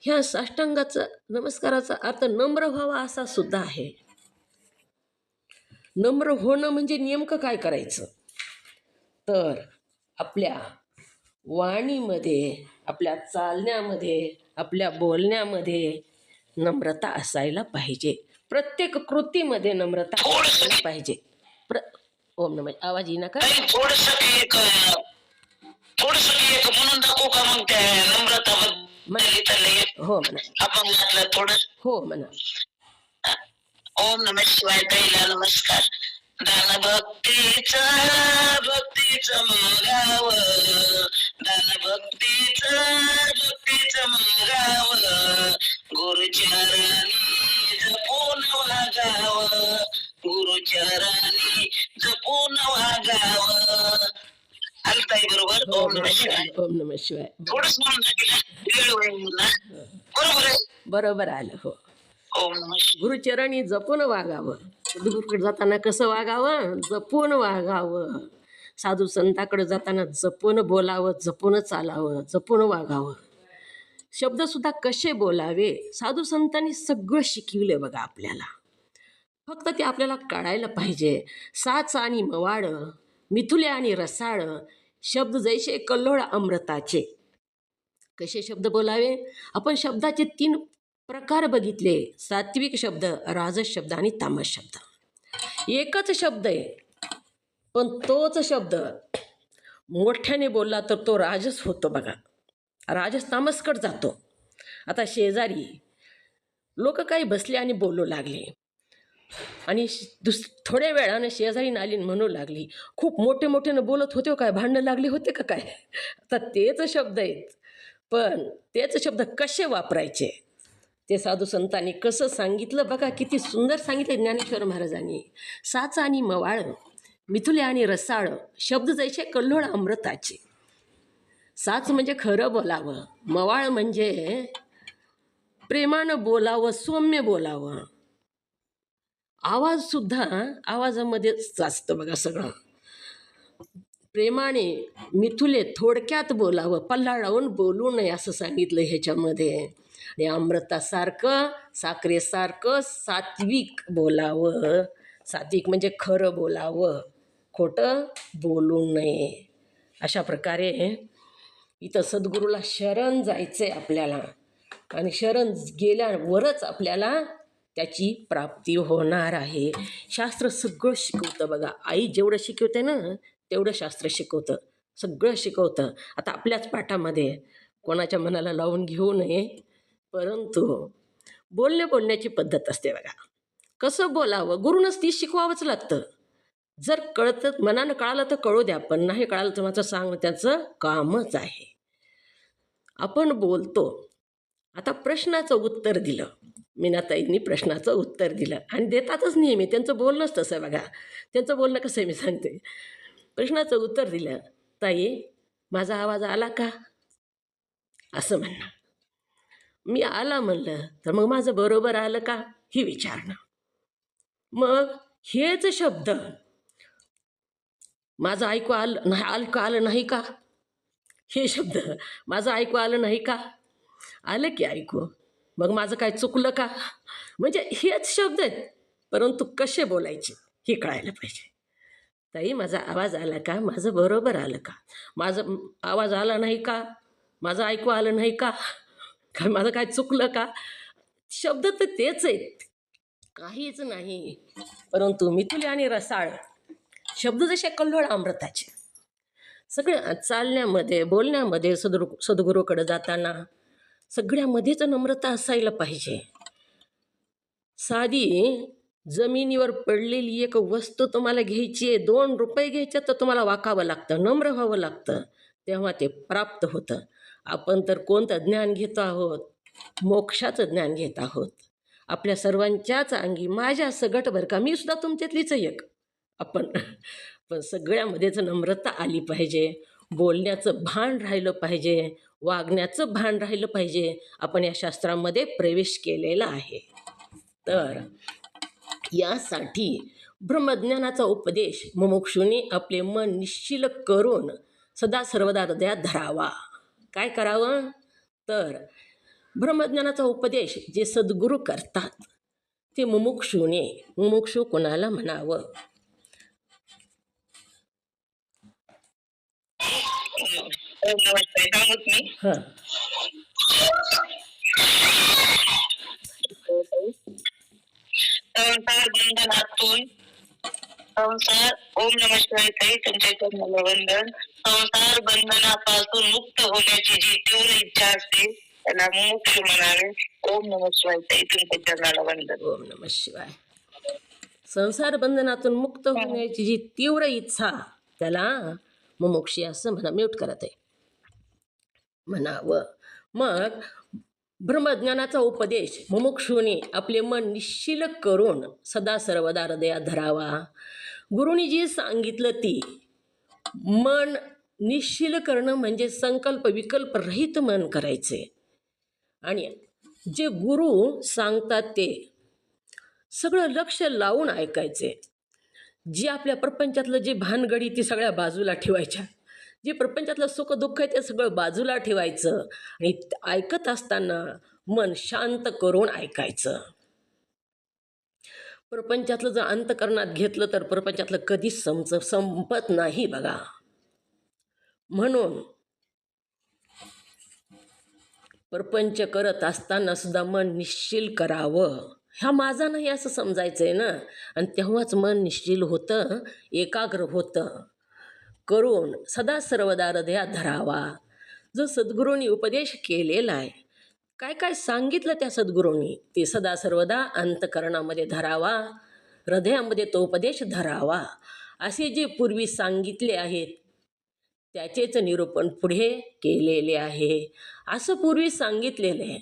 ह्या साष्टांगाचा नमस्काराचा अर्थ नम्र व्हावा असा सुद्धा आहे. नम्र होणं म्हणजे नेमकं काय करायचं? तर आपल्या वाणीमध्ये, आपल्या चालण्यामध्ये, आपल्या बोलण्यामध्ये नम्रता असायला पाहिजे. प्रत्येक कृतीमध्ये नम्रता असायला पाहिजे. ओम नमः. आवाज येईना का? थोडस एक म्हणून दाखवू का मग त्या नम्रता? हो म्हणा. आपण थोडं. हो म्हणा. ओम नमः शिवाय. पहिला नमस्कार. दान भक्तीचं मागाव, दान भक्तीचं मागाव, गुरुचरणी जपून वागाव, गुरुचरणी जपून वागाव. आलताय बरोबर? ओम नमः शिवाय. ओम नमः शिवाय. थोडंच म्हणून वेळ होईल ना? बरोबर आहे. बरोबर आलं. हो. ओम नमः गुरुचरणी जपून वागावं. सद्गुरूकडे जाताना कसं वागावं? जपून वागावं. साधू संताकडे जाताना जपून बोलावं, जपून चालावं, जपून वागावं. शब्दसुद्धा कसे बोलावे साधू संतांनी सगळं शिकवले बघा आपल्याला. फक्त ते आपल्याला कळायला पाहिजे. साच आणि मवाळ, मिथुले आणि रसाळ, शब्द जैसे कल्लोळ अमृताचे. कसे शब्द बोलावे? आपण शब्दाचे 3 प्रकार बघितले. सात्विक शब्द, राजस शब्द आणि तामस शब्द. एकच शब्द आहे, पण तोच शब्द मोठ्याने बोलला तर तो राजस होतो बघा. राजस तामसकडे जातो. आता शेजारी लोक काही बसले आणि बोलू लागले आणि थोड्या वेळानं शेजारी आली म्हणू लागली, खूप मोठे मोठ्यानं बोलत होते काय, भांडणं लागले होते का काय? आता तेच शब्द आहेत, पण तेच शब्द कसे वापरायचे ते साधू संतांनी कसं सांगितलं बघा. किती सुंदर सांगितलं ज्ञानेश्वर महाराजांनी. साच आणि मवाळ, मिथुले आणि रसाळ, शब्द जैसे कल्लोळ अमृताचे. साच म्हणजे खरं बोलावं, मवाळ म्हणजे प्रेमानं बोलावं, सौम्य बोलावं. आवाजसुद्धा आवाजामध्येच असतं बघा सगळं. प्रेमाने, मिथुले थोडक्यात बोलावं, पल्लाळावून बोलू नये असं सांगितलं ह्याच्यामध्ये. आणि अमृतासारखं, साखरेसारखं सात्विक बोलावं. सात्विक म्हणजे खरं बोलावं, खोटं बोलू नये. अशा प्रकारे इथं सद्गुरूला शरण जायचं आहे आपल्याला. आणि शरण गेल्यावरच आपल्याला त्याची प्राप्ती होणार आहे. शास्त्र सगळं शिकवतं बघा. आई जेवढं शिकवते ना तेवढं शास्त्र शिकवतं, सगळं शिकवतं. आता आपल्याच पाठामध्ये कोणाच्या मनाला लावून घेऊ नये, परंतु बोलण्याची पद्धत असते बघा. कसं बोलावं गुरुनंच ती शिकवावंच लागतं. जर कळतं, मनानं कळालं तर कळू द्या, पण नाही कळालं तर माझं सांगणं त्याचं कामच आहे. आपण बोलतो. आता प्रश्नाचं उत्तर दिलं, मीनाताईंनी प्रश्नाचं उत्तर दिलं आणि देतातच नेहमी. त्यांचं बोलणंच तसं आहे बघा. त्यांचं बोलणं कसं आहे मी सांगते. प्रश्नाचं उत्तर दिलं, ताई माझा आवाज आला का असं म्हणणं. मी आला म्हणलं तर मग माझं बरोबर आलं का ही विचारणं. मग हेच शब्द माझं ऐकू आलं नाही का, हे शब्द माझं ऐकू आलं नाही का, आलं की ऐकू, मग माझं काय चुकलं का? म्हणजे हेच शब्द आहेत, परंतु कसे बोलायचे हे कळायला पाहिजे. ताई माझा आवाज आला का, माझं बरोबर आलं का, माझं आवाज आला नाही का, माझं ऐकू आलं नाही का, काय माझं काय चुकलं का? शब्द तर तेच आहेत, काहीच नाही. परंतु मिथुले आणि रसाळ शब्द जसे कल्लोळ अमृताचे. सगळ्या चालण्यामध्ये, बोलण्यामध्ये, सद्गुरूकडे जाताना सगळ्यामध्येच नम्रता असायला पाहिजे. साधी जमिनीवर पडलेली एक वस्तू तुम्हाला घ्यायची आहे, 2 रुपये घ्यायचे तर तुम्हाला वाकावं लागतं, नम्र व्हावं लागतं, तेव्हा ते प्राप्त होतं. आपण तर कोणतं ज्ञान घेतो आहोत? मोक्षाचं ज्ञान घेत आहोत. आपल्या सर्वांच्याच अंगी माझ्या सगट बरं का, मी सुद्धा तुमच्यातलीच एक. आपण पण सगळ्यामध्येच नम्रता आली पाहिजे, बोलण्याचं भान राहिलं पाहिजे, वागण्याचं भान राहिलं पाहिजे. आपण या शास्त्रामध्ये प्रवेश केलेला आहे. तर यासाठी ब्रह्मज्ञानाचा उपदेश मुमुक्षूने आपले मन निश्चल करून सदा सर्वदा हृदयात धरावा. काय करावं? तर ब्रह्मज्ञानाचा उपदेश जे सद्गुरू करतात ते मुमुक्षू कोणाला म्हणावं? सांगत मी हां संसार बंधनातून ओम नमः शिवाय ताई तुमच्या चरणाला वंदन. संसार बंधनापासून मुक्त होण्याची जी तीव्र इच्छा असते त्याला मुमुक्ष म्हणावे. ओम नमः शिवाय ताई तुमच्या चरणाला वंदन. ओम नमः शिवाय. संसार बंधनातून मुक्त होण्याची जी तीव्र इच्छा त्याला मुमुक्षी असं म्हणा. म्यूट करत आहे म्हणावं. मग ब्रह्मज्ञानाचा उपदेश मुमुक्षूने आपले मन निश्चल करून सदा सर्वदा हृदयात धरावा. गुरुनी जी सांगितलं ती मन निश्चल करणं म्हणजे संकल्प विकल्प रहित मन करायचे. आणि जे गुरु सांगतात ते सगळं लक्ष लावून ऐकायचे. जी आपल्या प्रपंचातलं जी भानगडी ती सगळ्या बाजूला ठेवायच्या. जे प्रपंचातलं सुख दुःख आहे ते सगळं बाजूला ठेवायचं आणि ऐकत असताना मन शांत करून ऐकायचं. प्रपंचातलं जर अंतःकरणात घेतलं तर प्रपंचातलं कधीच संपत नाही बघा. म्हणून प्रपंच करत असताना सुद्धा मन निश्चिल करावं. हा माझा नाही असं समजायचं आहे ना. आणि तेव्हाच मन निश्चिल होतं, एकाग्र होतं. करून सदा सर्वदा हृदयात धरावा. जो सद्गुरूंनी उपदेश केलेला आहे, काय काय सांगितलं त्या सद्गुरूंनी, ते सदा सर्वदा अंतःकरणामध्ये धरावा, हृदयामध्ये तो उपदेश धरावा. असे जे पूर्वी सांगितले आहेत त्याचेच निरूपण पुढे केलेले आहे. असं पूर्वी सांगितलेलं आहे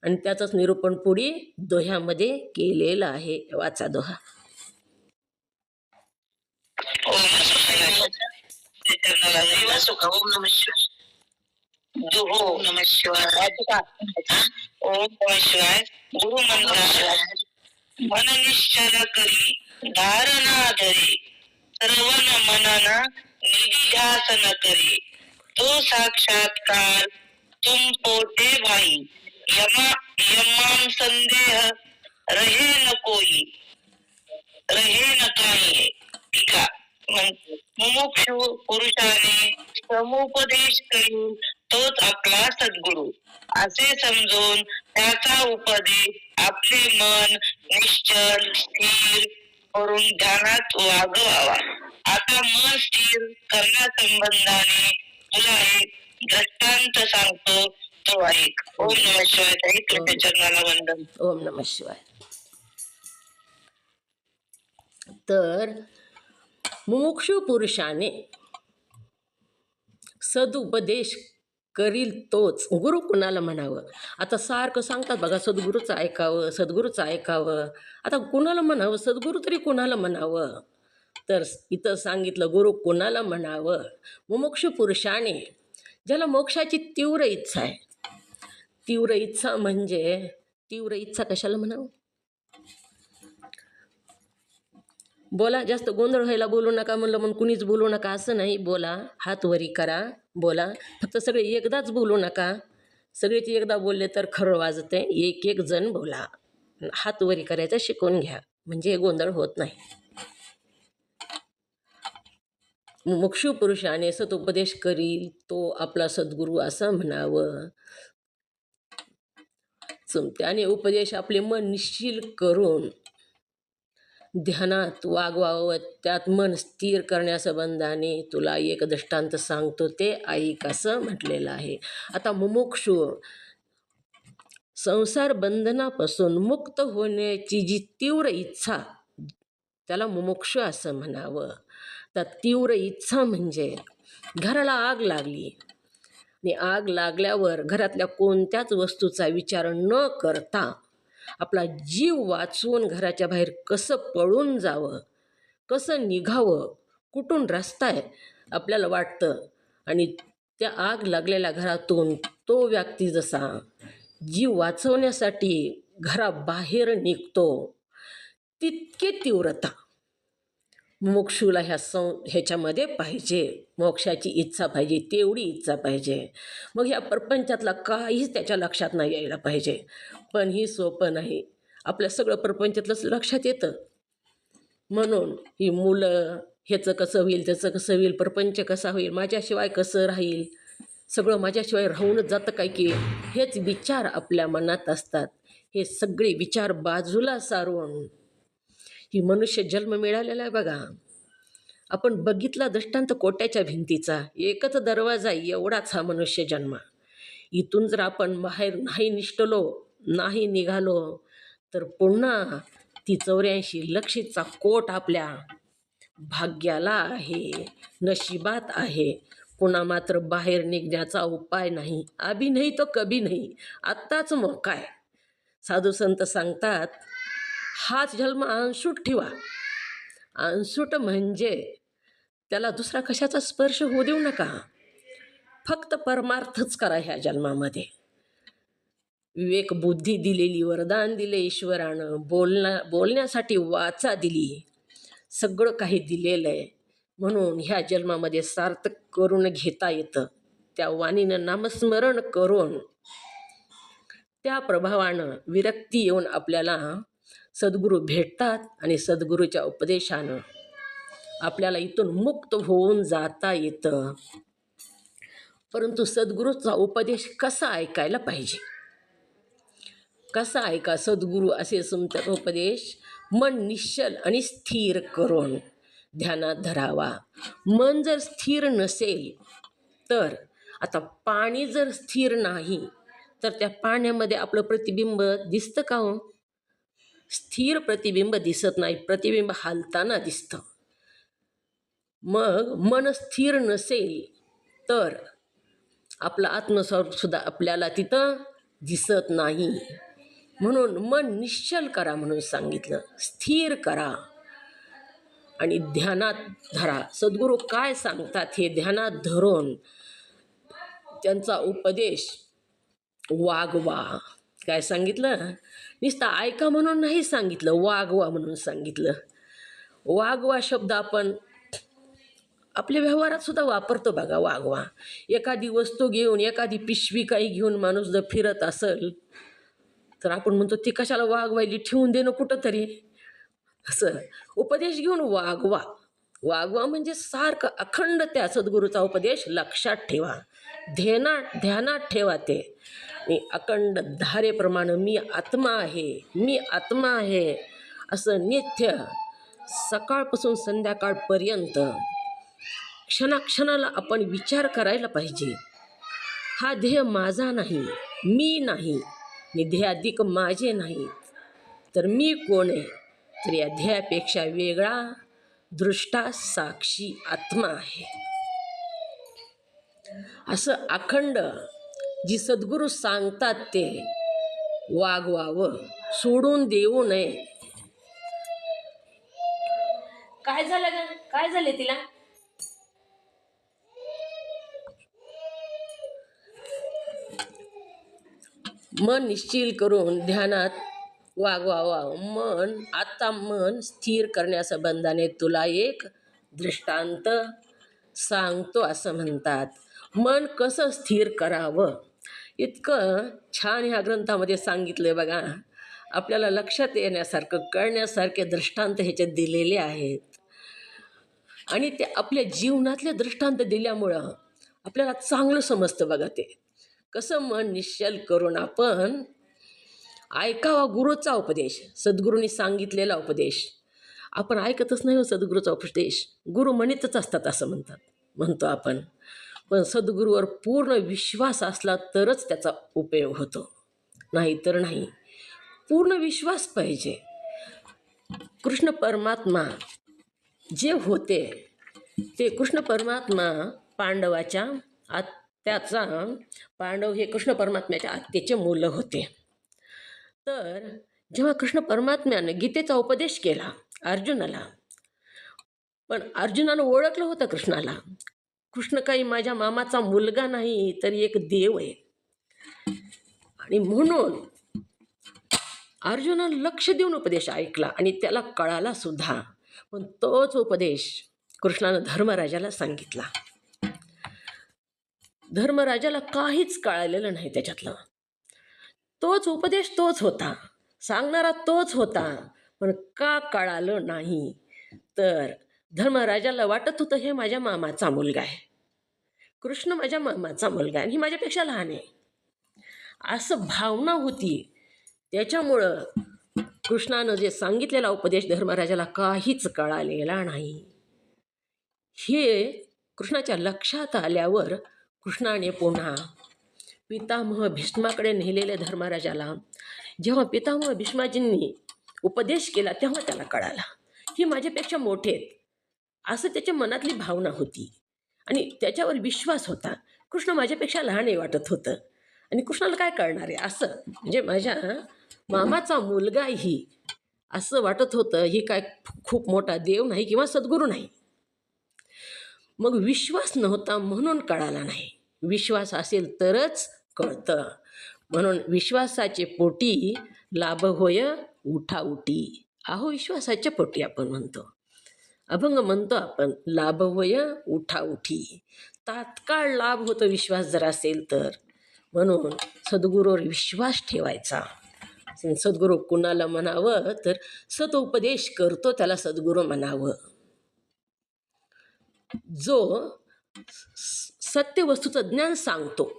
आणि त्याचंच निरूपण पुढे दोह्यामध्ये केलेलं आहे. वाचा दोहा. ओम नमः शिवाय. ओम नमः शिवाय. ओम नमः शिवाय. गुरु मंत्र. मन निश्चल करी धारणा धरी, सर्वन मनना निधिध्यासन करी, तो साक्षात्कार तुम पोते भाई, यमाम संदेह रहे न कोई, रहे न काही. टीका. मुमुक्षु पुरुषाने समुपदेश करील तोच आपला सद्गुरु असे समजून त्याचा उपदेश आपले मन निश्चल स्थिर करून ध्यानात वागवावा. आता मन स्थिर करण्यासंबंधाने तुला एक दृष्टांत सांगतो, तो ऐक. ओम नमः शिवाय. ताई तुमच्या चरणाला वंदन. ओम नमः शिवाय. तर मुमुक्षु पुरुषाने सदुपदेश करील तोच गुरु कुणाला म्हणावं. आता सारखं सांगतात बघा, सद्गुरूचं ऐकावं, सद्गुरूचं ऐकावं. आता कुणाला म्हणावं, सद्गुरू तरी कुणाला म्हणावं. तर इथं सांगितलं गुरु कुणाला म्हणावं. मुमुक्षु पुरुषाने, ज्याला मोक्षाची तीव्र इच्छा आहे. तीव्र इच्छा म्हणजे तीव्र इच्छा कशाला म्हणावं. बोला, जास्त गोंधळ व्हायला बोलू नका म्हणलं म्हणून कुणीच बोलू नका असं नाही. बोला, हात वरी करा, बोला. फक्त सगळे एकदाच बोलू नका. सगळेच एकदा बोलले तर खरं वाजते. एक एक जण बोला, हात वरी करायचं शिकून घ्या, म्हणजे गोंधळ होत नाही. मुमुक्षु पुरुषाने सदुपदेश करील तो आपला सद्गुरू असं म्हणावं. त्याने उपदेश आपले मन निश्चिल करून ध्यानात वागवावं. त्यात मन स्थिर करण्यासंबंधाने तुला एक दृष्टांत सांगतो, ते ऐक असं म्हटलेलं आहे. आता मुमुक्षु संसार बंधनापासून मुक्त होण्याची जी तीव्र इच्छा, त्याला मुमुक्षु असं म्हणावं. तर तीव्र इच्छा म्हणजे घराला आग लागली आणि आग लागल्यावर घरातल्या कोणत्याच वस्तूचा विचार न करता आपला जीव वाचवून घराच्या बाहेर कसं पळून जावं, कसं निघावं, कुठून रस्ता आहे आपल्याला वाटतं. आणि त्या आग लागलेल्या घरातून तो व्यक्ती जसा जीव वाचवण्यासाठी घराबाहेर निघतो, तितकी तीव्रता मोक्षूला ह्याच्यामध्ये पाहिजे. मोक्षाची इच्छा पाहिजे, तेवढी इच्छा पाहिजे. मग ह्या प्रपंचातला काहीच त्याच्या लक्षात नाही यायला पाहिजे. पण ही सोपं नाही. आपल्या सगळं प्रपंचातलंच लक्षात येतं. म्हणून ही मुलं, ह्याचं कसं होईल, त्याचं कसं होईल, प्रपंच कसा होईल, माझ्याशिवाय कसं राहील, सगळं माझ्याशिवाय राहूनच जातं काय की, हेच विचार आपल्या मनात असतात. हे सगळे विचार बाजूला सारून ही मनुष्य जन्म मिळालेला आहे बघा. आपण बघितला दृष्टांत कोट्याच्या भिंतीचा, एकच दरवाजा, एवढाच हा मनुष्य जन्म. इथून जर आपण बाहेर नाही निष्ठलो, नाही निघालो, तर पुन्हा ती 84 लक्षीचा कोट आपल्या भाग्याला आहे, नशिबात आहे. पुन्हा मात्र बाहेर निघण्याचा उपाय नाही. अभी नाही तो कभी नाही. आत्ताच मग काय. साधू संत सांगतात, हाच जन्म अंशूट ठेवा. अंशूट म्हणजे त्याला दुसरा कशाचा स्पर्श होऊ देऊ नका. फक्त परमार्थच करा ह्या जन्मामध्ये. विवेक बुद्धी दिलेली, वरदान दिले ईश्वरानं, बोलण्यासाठी वाचा दिली, सगळं काही दिलेलं आहे. म्हणून ह्या जन्मामध्ये सार्थक करून घेता येतं. त्या वाणीनं नामस्मरण करून त्या प्रभावानं विरक्ती येऊन आपल्याला सद्गुरू भेटतात आणि सद्गुरूच्या उपदेशानं आपल्याला इथून मुक्त होऊन जाता येतं. परंतु सद्गुरूचा उपदेश कसा ऐकायला पाहिजे? कसा ऐका सद्गुरू असे सुंदर उपदेश? मन निश्चल आणि स्थिर करून ध्यानात धरावा. मन जर स्थिर नसेल तर, आता पाणी जर स्थिर नाही तर त्या पाण्यामध्ये आपलं प्रतिबिंब दिसतं का हो? स्थिर प्रतिबिंब दिसत नाही, प्रतिबिंब हालताना दिसतं. मग मन स्थिर नसेल तर आपलं आत्मस्वरूप सुद्धा आपल्याला तिथं दिसत नाही. म्हणून मन निश्चल करा म्हणून सांगितलं, स्थिर करा आणि ध्यानात धरा. सद्गुरू काय सांगतात हे ध्यानात धरून त्यांचा उपदेश वागवा. काय सांगितलं? नुसतं ऐका म्हणून नाही सांगितलं, वागवा म्हणून सांगितलं. वागवा शब्द आपण आपल्या व्यवहारात सुद्धा वापरतो बघा. वागवा, एखादी वस्तू घेऊन, एखादी पिशवी काही घेऊन माणूस जर फिरत असेल तर आपण म्हणतो ती कशाला वागवायली, ठेवून देणं कुठंतरी. असं उपदेश घेऊन वागवा. वागवा म्हणजे सारखं अखंड त्या सद्गुरूचा उपदेश लक्षात ठेवा, ध्यानात ठेवा ते. आणि अखंड धारेप्रमाणे मी आत्मा आहे, मी आत्मा आहे असं नित्य सकाळपासून संध्याकाळपर्यंत क्षणाक्षणाला आपण विचार करायला पाहिजे. हा ध्येय माझा नाही, मी नाही, आणि ध्येयाधिक माझे नाही, तर मी कोण आहे? तर या ध्येयापेक्षा वेगळा दृष्टा साक्षी आत्मा आहे. असं अखंड जी सद्गुरू सांगतात ते वागवावं, सोडून देऊ नये. काय झालं ग? काय झाले तिला? मन निश्चल करून ध्यानात वागवावा. मन स्थिर करण्यासंबंधाने तुला एक दृष्टांत सांगतो असं म्हणतात. मन कसं स्थिर करावं इतकं छान ह्या ग्रंथामध्ये सांगितलं बघा. आपल्याला लक्षात येण्यासारखं, कळण्यासारखे दृष्टांत ह्याच्यात दिलेले आहेत. आणि ते आपल्या जीवनातले दृष्टांत दिल्यामुळं आपल्याला चांगलं समजतं बघा. ते कसं मन निश्चल करून आपण ऐकावा गुरूचा उपदेश, सद्गुरूंनी सांगितलेला उपदेश. आपण ऐकतच नाही हो सद्गुरूचा उपदेश. गुरु म्हणतच असतात असं म्हणतो आपण. पण सद्गुरूवर पूर्ण विश्वास असला तरच त्याचा उपयोग होतो, नाही तर नाही. पूर्ण विश्वास पाहिजे. कृष्ण परमात्मा जे होते ते कृष्ण परमात्मा पांडवाच्या आत्याचा, पांडव हे कृष्ण परमात्म्याच्या आत्याचे मुलं होते. तर जेव्हा कृष्ण परमात्म्यानं गीतेचा उपदेश केला अर्जुनाला, पण अर्जुनानं ओळखलं होतं कृष्णाला. कृष्ण काही माझ्या मामाचा मुलगा नाही तर एक देव आहे. आणि म्हणून अर्जुनानं लक्ष देऊन उपदेश ऐकला आणि त्याला कळाला सुद्धा. पण तोच उपदेश कृष्णानं धर्मराजाला सांगितला. धर्मराजाला काहीच कळालेलं नाही त्याच्यातलं. तोच उपदेश तोच होता, सांगणारा तोच होता, पण का कळालं नाही? तर धर्मराजाला वाटत होतं हे माझ्या मामाचा मुलगा आहे, कृष्ण माझ्या मामाचा मुलगा आहे आणि ही माझ्यापेक्षा लहान आहे, असं भावना होती. त्याच्यामुळं कृष्णानं जे सांगितलेला उपदेश धर्मराजाला काहीच कळालेला नाही. हे कृष्णाच्या लक्षात आल्यावर कृष्णाने पुन्हा पितामह भीष्माकडे नेलेले धर्मराजाला. जेव्हा पितामह भीष्माजींनी उपदेश केला तेव्हा त्याला कळाला ही माझ्यापेक्षा मोठे आहेत, असं त्याच्या मनातली भावना होती. आणि त्याच्यावर विश्वास होता. कृष्ण माझ्यापेक्षा लहान आहे वाटत होतं आणि कृष्णाला काय कळणार आहे असं, म्हणजे माझ्या मामाचा मुलगाही असं वाटत होतं. ही काय खूप मोठा देव नाही किंवा सद्गुरू नाही. मग विश्वास नव्हता म्हणून कळाला नाही. विश्वास असेल तरच कळतं. म्हणून विश्वासाचे पोटी लाभ होय उठाउठी. आहो विश्वासाच्या पोटी आपण म्हणतो, अभंग म्हणतो आपण, लाभ होय उठाउठी. तात्काळ लाभ होतो विश्वास जर असेल तर. म्हणून सद्गुरूवर विश्वास ठेवायचा. सद्गुरू कुणाला म्हणावं तर सदुपदेश करतो त्याला सद्गुरू म्हणावं. जो सत्य वस्तूचं ज्ञान सांगतो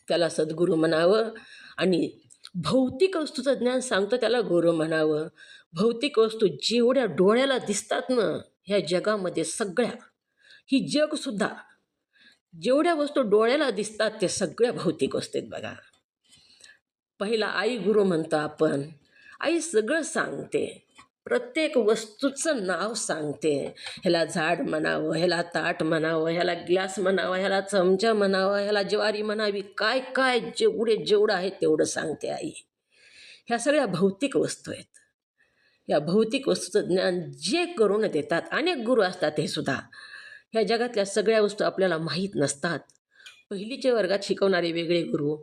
त्याला सद्गुरू म्हणावं, आणि भौतिक वस्तूचं ज्ञान सांगतो त्याला गुरु म्हणावं. भौतिक वस्तू जेवढ्या डोळ्याला दिसतात ना ह्या जगामध्ये सगळ्या, ही जगसुद्धा जेवढ्या वस्तू डोळ्याला दिसतात ते सगळ्या भौतिक वस्तू आहेत बघा. पहिला आई गुरु म्हणतो आपण. आई सगळं सांगते, प्रत्येक वस्तूचं नाव सांगते. ह्याला झाड म्हणावं, ह्याला ताट म्हणावं, ह्याला ग्लास म्हणावा, ह्याला चमचा म्हणावा, ह्याला ज्वारी म्हणावी, काय काय जेवढं आहे तेवढं सांगते आई. ह्या सगळ्या भौतिक वस्तू आहेत. या भौतिक वस्तूचं ज्ञान जे करून देतात, अनेक गुरु असतात हे सुद्धा. ह्या जगातल्या सगळ्या वस्तू आपल्याला माहीत नसतात. पहिलीच्या वर्गात शिकवणारे वेगळे गुरु,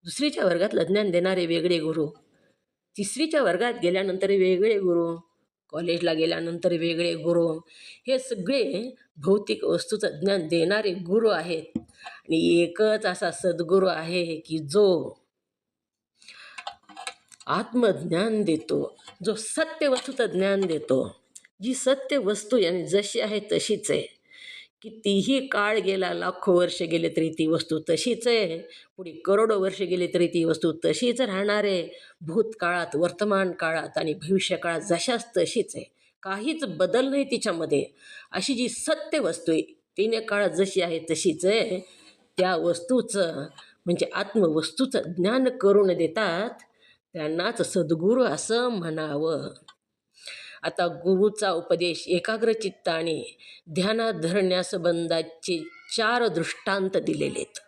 दुसरीच्या वर्गातलं ज्ञान देणारे वेगळे गुरु, तिसरीच्या वर्गात गेल्यानंतर वेगळे गुरु, कॉलेजला गेल्यानंतर वेगळे गुरु. हे सगळे भौतिक वस्तूचं ज्ञान देणारे गुरु आहेत. आणि एकच असा सद्गुरू आहे की जो आत्मज्ञान देतो, जो सत्य वस्तूचं ज्ञान देतो. जी सत्य वस्तू याने जशी आहे तशीच आहे. कितीही काळ गेला, लाखो वर्ष गेले तरी ती वस्तू तशीच आहे. पुढे करोडो वर्ष गेले तरी ती वस्तू तशीच राहणार आहे. भूतकाळात, वर्तमान काळात आणि भविष्यकाळात जशाच तशीच आहे. काहीच बदल नाही तिच्यामध्ये. अशी जी सत्य वस्तू आहे तिने काळात जशी आहे तशीच आहे. त्या वस्तूचं म्हणजे आत्मवस्तूचं ज्ञान करून देतात त्यांनाच सद्गुरू असं म्हणावं. आता गुरुचा उपदेश एकाग्रचित्ताने ध्यानात धरण्यासंबंधाचे 4 दृष्टांत दिलेले आहेत.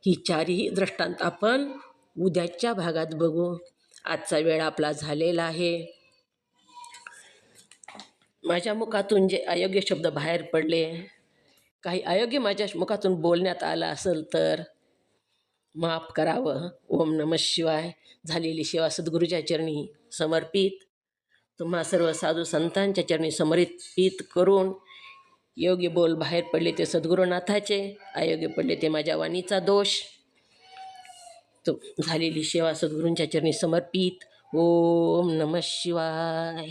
ही 4ही दृष्टांत आपण उद्याच्या भागात बघू. आजचा वेळ आपला झालेला आहे. माझ्या मुखातून जे अयोग्य शब्द बाहेर पडले, काही अयोग्य माझ्या मुखातून बोलण्यात आलं असेल तर माफ करावं. ओम नमः शिवाय. झालेली सेवा सद्गुरूच्या चरणी समर्पित, तुम्हा सर्व साधू संतांच्या चरणी समर्पित करून, योग्य बोल बाहेर पडले ते सद्गुरुनाथाचे, अयोग्य पडले ते माझ्या वाणीचा दोष. तो झालेली सेवा सद्गुरूंच्या चरणी समर्पित. ओम नमः शिवाय.